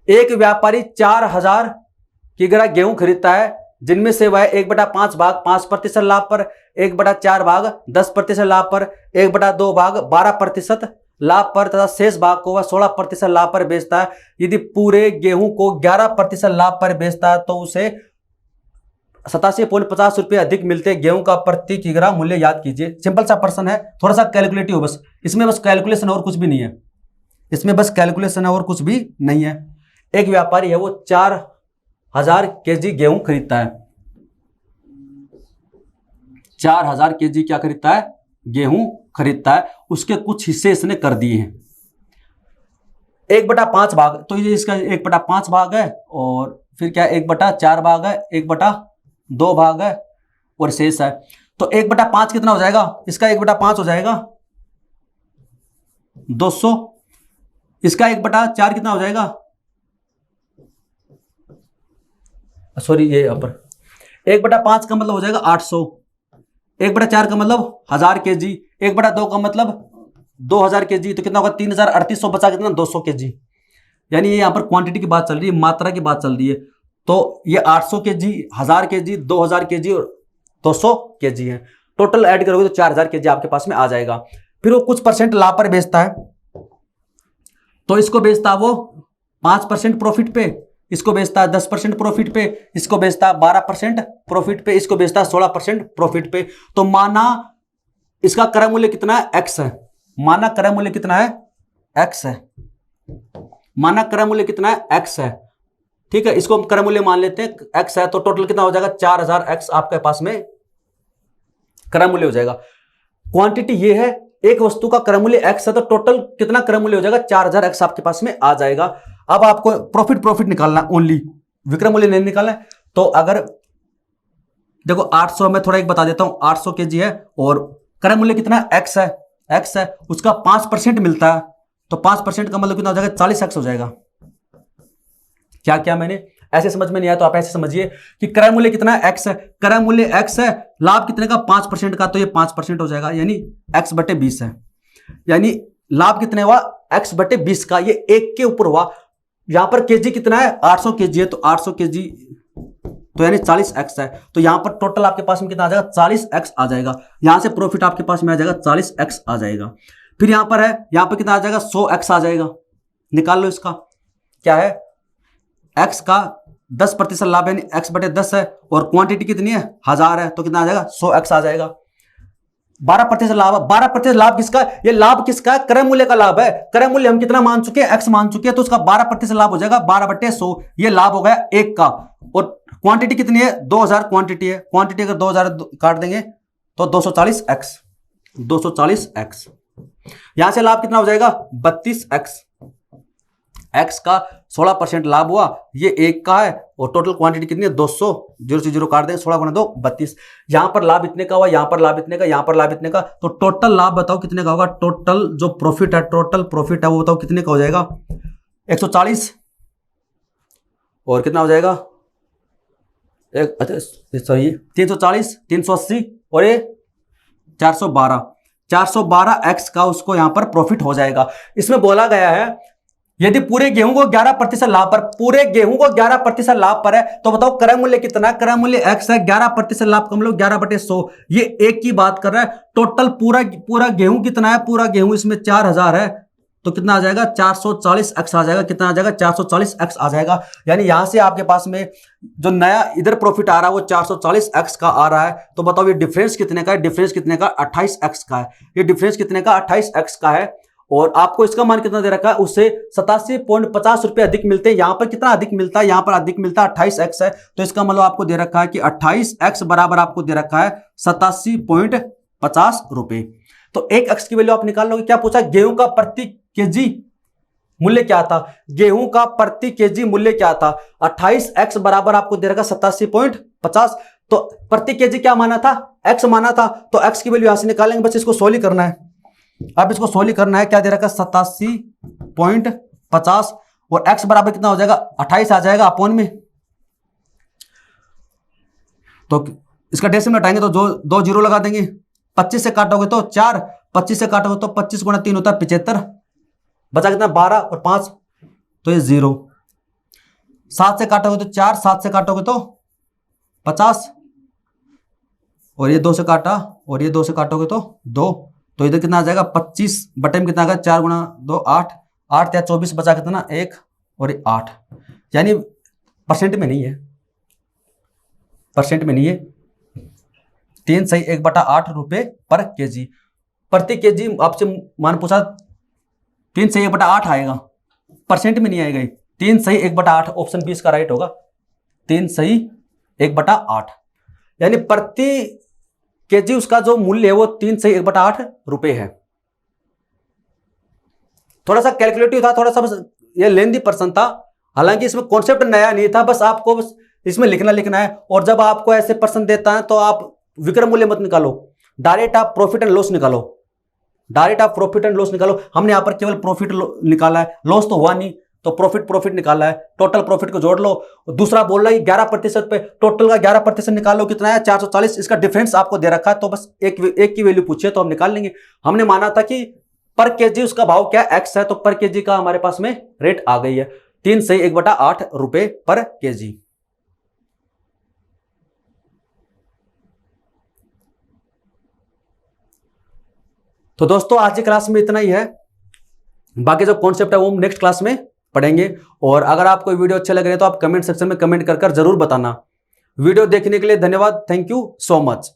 S1: एक व्यापारी 4000 किग्रा गेहूं खरीदता है, जिनमें से वह 1/5 भाग 5% लाभ पर, 1/4 भाग 10% लाभ पर, 1/2 भाग 12% लाभ पर तथा शेष भाग को वह 16% लाभ पर बेचता है। यदि पूरे गेहूं को 11% लाभ पर बेचता है तो उसे 87.50 रुपये अधिक मिलते हैं। गेहूं का प्रति किग्रा मूल्य याद कीजिए। सिंपल सा प्रश्न है, थोड़ा सा कैलकुलेटिव, बस इसमें बस कैलकुलेशन और कुछ भी नहीं है, इसमें बस कैलकुलेशन है और कुछ भी नहीं है। एक व्यापारी है वो 4000 केजी गेहूं खरीदता है, 4000 केजी क्या खरीदता है, गेहूं खरीदता है। उसके कुछ हिस्से इसने कर दिए हैं 1/5 भाग, तो ये इसका 1/5 भाग है, और फिर क्या 1/4 भाग है, 1/2 भाग है, और शेष है। तो 1/5 कितना हो जाएगा, इसका 1/5 हो जाएगा 200, इसका 1/4 कितना हो जाएगा, सॉरी ये अपर 1/5 का मतलब हो जाएगा 800, 1/4 का मतलब 1000 केजी, 1/2 का मतलब 2000 केजी, तो कितना होगा 3800, बचा कितना 200 केजी। यानी ये यहाँ पर क्वांटिटी की बात चल रही है, मात्रा की बात चल रही है। तो ये 800 केजी, 1000 केजी, 2000 केजी और 200 केजी है। टोटल ऐड करोगे तो 4000 केजी आपके पास में आ जाएगा। फिर वो कुछ % लाभ पर बेचता है, तो इसको बेचता है वो 5% प्रॉफिट पे, इसको बेचता है 10% प्रॉफिट पे, इसको बेचता है 12% प्रॉफिट पे, इसको बेचता है 16% प्रॉफिट पे। तो माना इसका क्रय मूल्य कितना है, x है। मानक क्रय मूल्य कितना है, x है। मानक क्रय मूल्य कितना है, x है। ठीक है, इसको हम क्रय मूल्य मान लेते हैं, x है, तो टोटल कितना हो जाएगा 4000 x आपके पास में क्रय मूल्य हो जाएगा। क्वांटिटी ये है, एक वस्तु का क्रय मूल्य x है, तो टोटल कितना क्रय मूल्य हो जाएगा 4000 x आपके पास में आ जाएगा। अब आपको प्रॉफिट निकालना, ओनली विक्रय मूल्य नहीं निकालना है। तो अगर देखो 800 में थोड़ा एक बता देता हूं, 800 kg है और क्रय मूल्य कितना x है, उसका 5% मिलता है, तो 5% का मतलब कितना हो जाएगा 40x हो जाएगा। क्या मैंने ऐसे समझ में नहीं आया तो आप ऐसे समझिए कि क्रय मूल्य कितना है, x है, क्रय मूल्य x है, लाभ कितने का 5% का, तो ये 5% हो जाएगा, यानी x/20 है। यानी लाभ कितने हुआ, x/20 का, ये 1 के ऊपर हुआ। यहां पर केजी कितना है, 800 kg है, तो 800 kg तो यानी 40x है। तो यहां पर टोटल आपके पास में कितना आ जाएगा, 40x आ जाएगा। यहां से प्रॉफिट आपके पास में आ जाएगा 40x आ जाएगा। फिर यहां पर है, यहां पर कितना आ जाएगा 100x आ जाएगा। निकाल लो इसका, क्या है, x का 10% लाभ है, x/10 है, और क्वांटिटी कितनी है 1000 है, तो कितना आ जाएगा 100x आ जाएगा। 12% लाभ, 12% लाभ किसका, ये लाभ किसका है, क्रय मूल्य का लाभ है। क्रय मूल्य हम कितना मान चुके हैं, x मान चुके हैं, तो उसका 12% लाभ हो जाएगा 12/100, ये लाभ हो गया 1 का। और क्वांटिटी कितनी है, 2000 क्वांटिटी है, क्वांटिटी अगर 2000 काट देंगे तो 240x, 240x। यहां से लाभ कितना हो जाएगा 32x, x का 16% लाभ हुआ, ये 1 का है, और टोटल क्वांटिटी कितनी है 200, 0 से 0 काट देंगे, 16 गुना 2 32। यहां पर लाभ इतने का हुआ, यहां पर लाभ इतने का, यहां पर लाभ इतने का, तो टोटल लाभ बताओ कितने का होगा, टोटल जो प्रॉफिट है, टोटल प्रॉफिट है वो बताओ कितने का हो जाएगा 140, और कितना हो जाएगा सॉरी 340, 380 और ये 412x का उसको यहां पर प्रॉफिट हो जाएगा। इसमें बोला गया है यदि पूरे गेहूं को 11% लाभ पर, पूरे गेहूं को 11% लाभ पर है, तो बताओ क्रय मूल्य कितना है, क्रय मूल्य x है, 11% लाभ का मतलब 11/100, ये 1 की बात कर रहा है। टोटल पूरा गेहूं कितना है, पूरा गेहूं इसमें 4000 है, तो कितना आ जाएगा 440x आ जाएगा। कितना आ जाएगा 440x आ जाएगा। यानी यहां से आपके पास में जो नया इधर प्रॉफिट आ रहा है वो 440x का आ रहा है। तो बताओ ये डिफरेंस कितने का है, डिफरेंस कितने का 28x का है, ये डिफरेंस कितने का 28x का है। और आपको इसका मान कितना दे रखा है, उससे 87.50 रुपए अधिक मिलते हैं। यहां पर कितना अधिक मिलता है, यहां पर अधिक मिलता है 28x है, तो इसका मतलब आपको दे रखा है कि 28x बराबर आपको दे रखा है 87.50 रुपए। तो 1x की वैल्यू आप निकाल लोगे। क्या पूछा, गेहूं का प्रति केजी मूल्य क्या था, गेहूं का प्रति केजी मूल्य क्या था, 28x बराबर आपको दे रखा 87.50, तो प्रति केजी क्या माना था, x माना था, तो x की वैल्यू यहां से निकालेंगे, बस इसको सोल्व करना है। अब इसको सोल्व करना है, क्या दे रखा 87.50, और x बराबर कितना हो जाएगा 28 आ जाएगा अपॉन में, तो इसका डेसिमल हटाएंगे तो जो 2 जीरो लगा देंगे, 25 से काटोगे तो 4, 25 से काटोगे तो 25 गुणा 3 होता है 75, बचा कितना 12 और 5 तो ये 0, 7 से काटोगे तो 4, 7 से काटोगे तो 50, और ये 2 से काटा, और ये 2 से काटोगे तो 2, तो इधर कितना आ जाएगा 25 बटे में कितना आ गया 4 गुणा 2 8, 8 या 24, बचा कितना 1 और 8, यानी परसेंट में नहीं है, परसेंट में नहीं है, 3 सही 1/8 रुपए पर केजी, प्रति केजी आपसे मान पूछा 3 सही 1/8 आएगा, परसेंट में नहीं आएगा। 3 सही 1/8 ऑप्शन 20 का राइट होगा, 3 सही 1/8, यानी प्रति केजी उसका जो मूल्य है वो 3 सही 1/8 रुपए है। थोड़ा सा कैलकुलेटिव था, थोड़ा सा बस ये लेंदी पर्सन था, हालांकि इसमें कॉन्सेप्ट नया नहीं था, बस आपको बस इसमें लिखना है। और जब आपको ऐसे पर्सन देता है तो आप विक्रय मूल्य मत निकालो, डायरेक्ट आप प्रॉफिट एंड लॉस निकालो, डायरेक्ट आप प्रॉफिट एंड लॉस निकालो। हमने यहां पर केवल प्रॉफिट निकाला है, लॉस तो हुआ नहीं, तो प्रॉफिट निकाला है, टोटल प्रॉफिट को जोड़ लो। दूसरा बोल रहा है 11% पे, टोटल का 11% निकालो, कितना है 440, इसका डिफरेंस आपको दे रखा है, तो बस एक की वैल्यू पूछिए तो हम निकाल लेंगे। हमने माना था कि पर केजी उसका भाव क्या x है, तो पर केजी का हमारे पास में रेट आ गई है 3 सही 1/8 रुपए पर केजी। तो दोस्तों आज की क्लास में इतना ही है, बाकी जो कॉन्सेप्ट है वो हम नेक्स्ट क्लास में पढ़ेंगे। और अगर आपको वीडियो अच्छे लग रहे हैं तो आप कमेंट सेक्शन में कमेंट कर जरूर बताना। वीडियो देखने के लिए धन्यवाद, थैंक यू सो मच।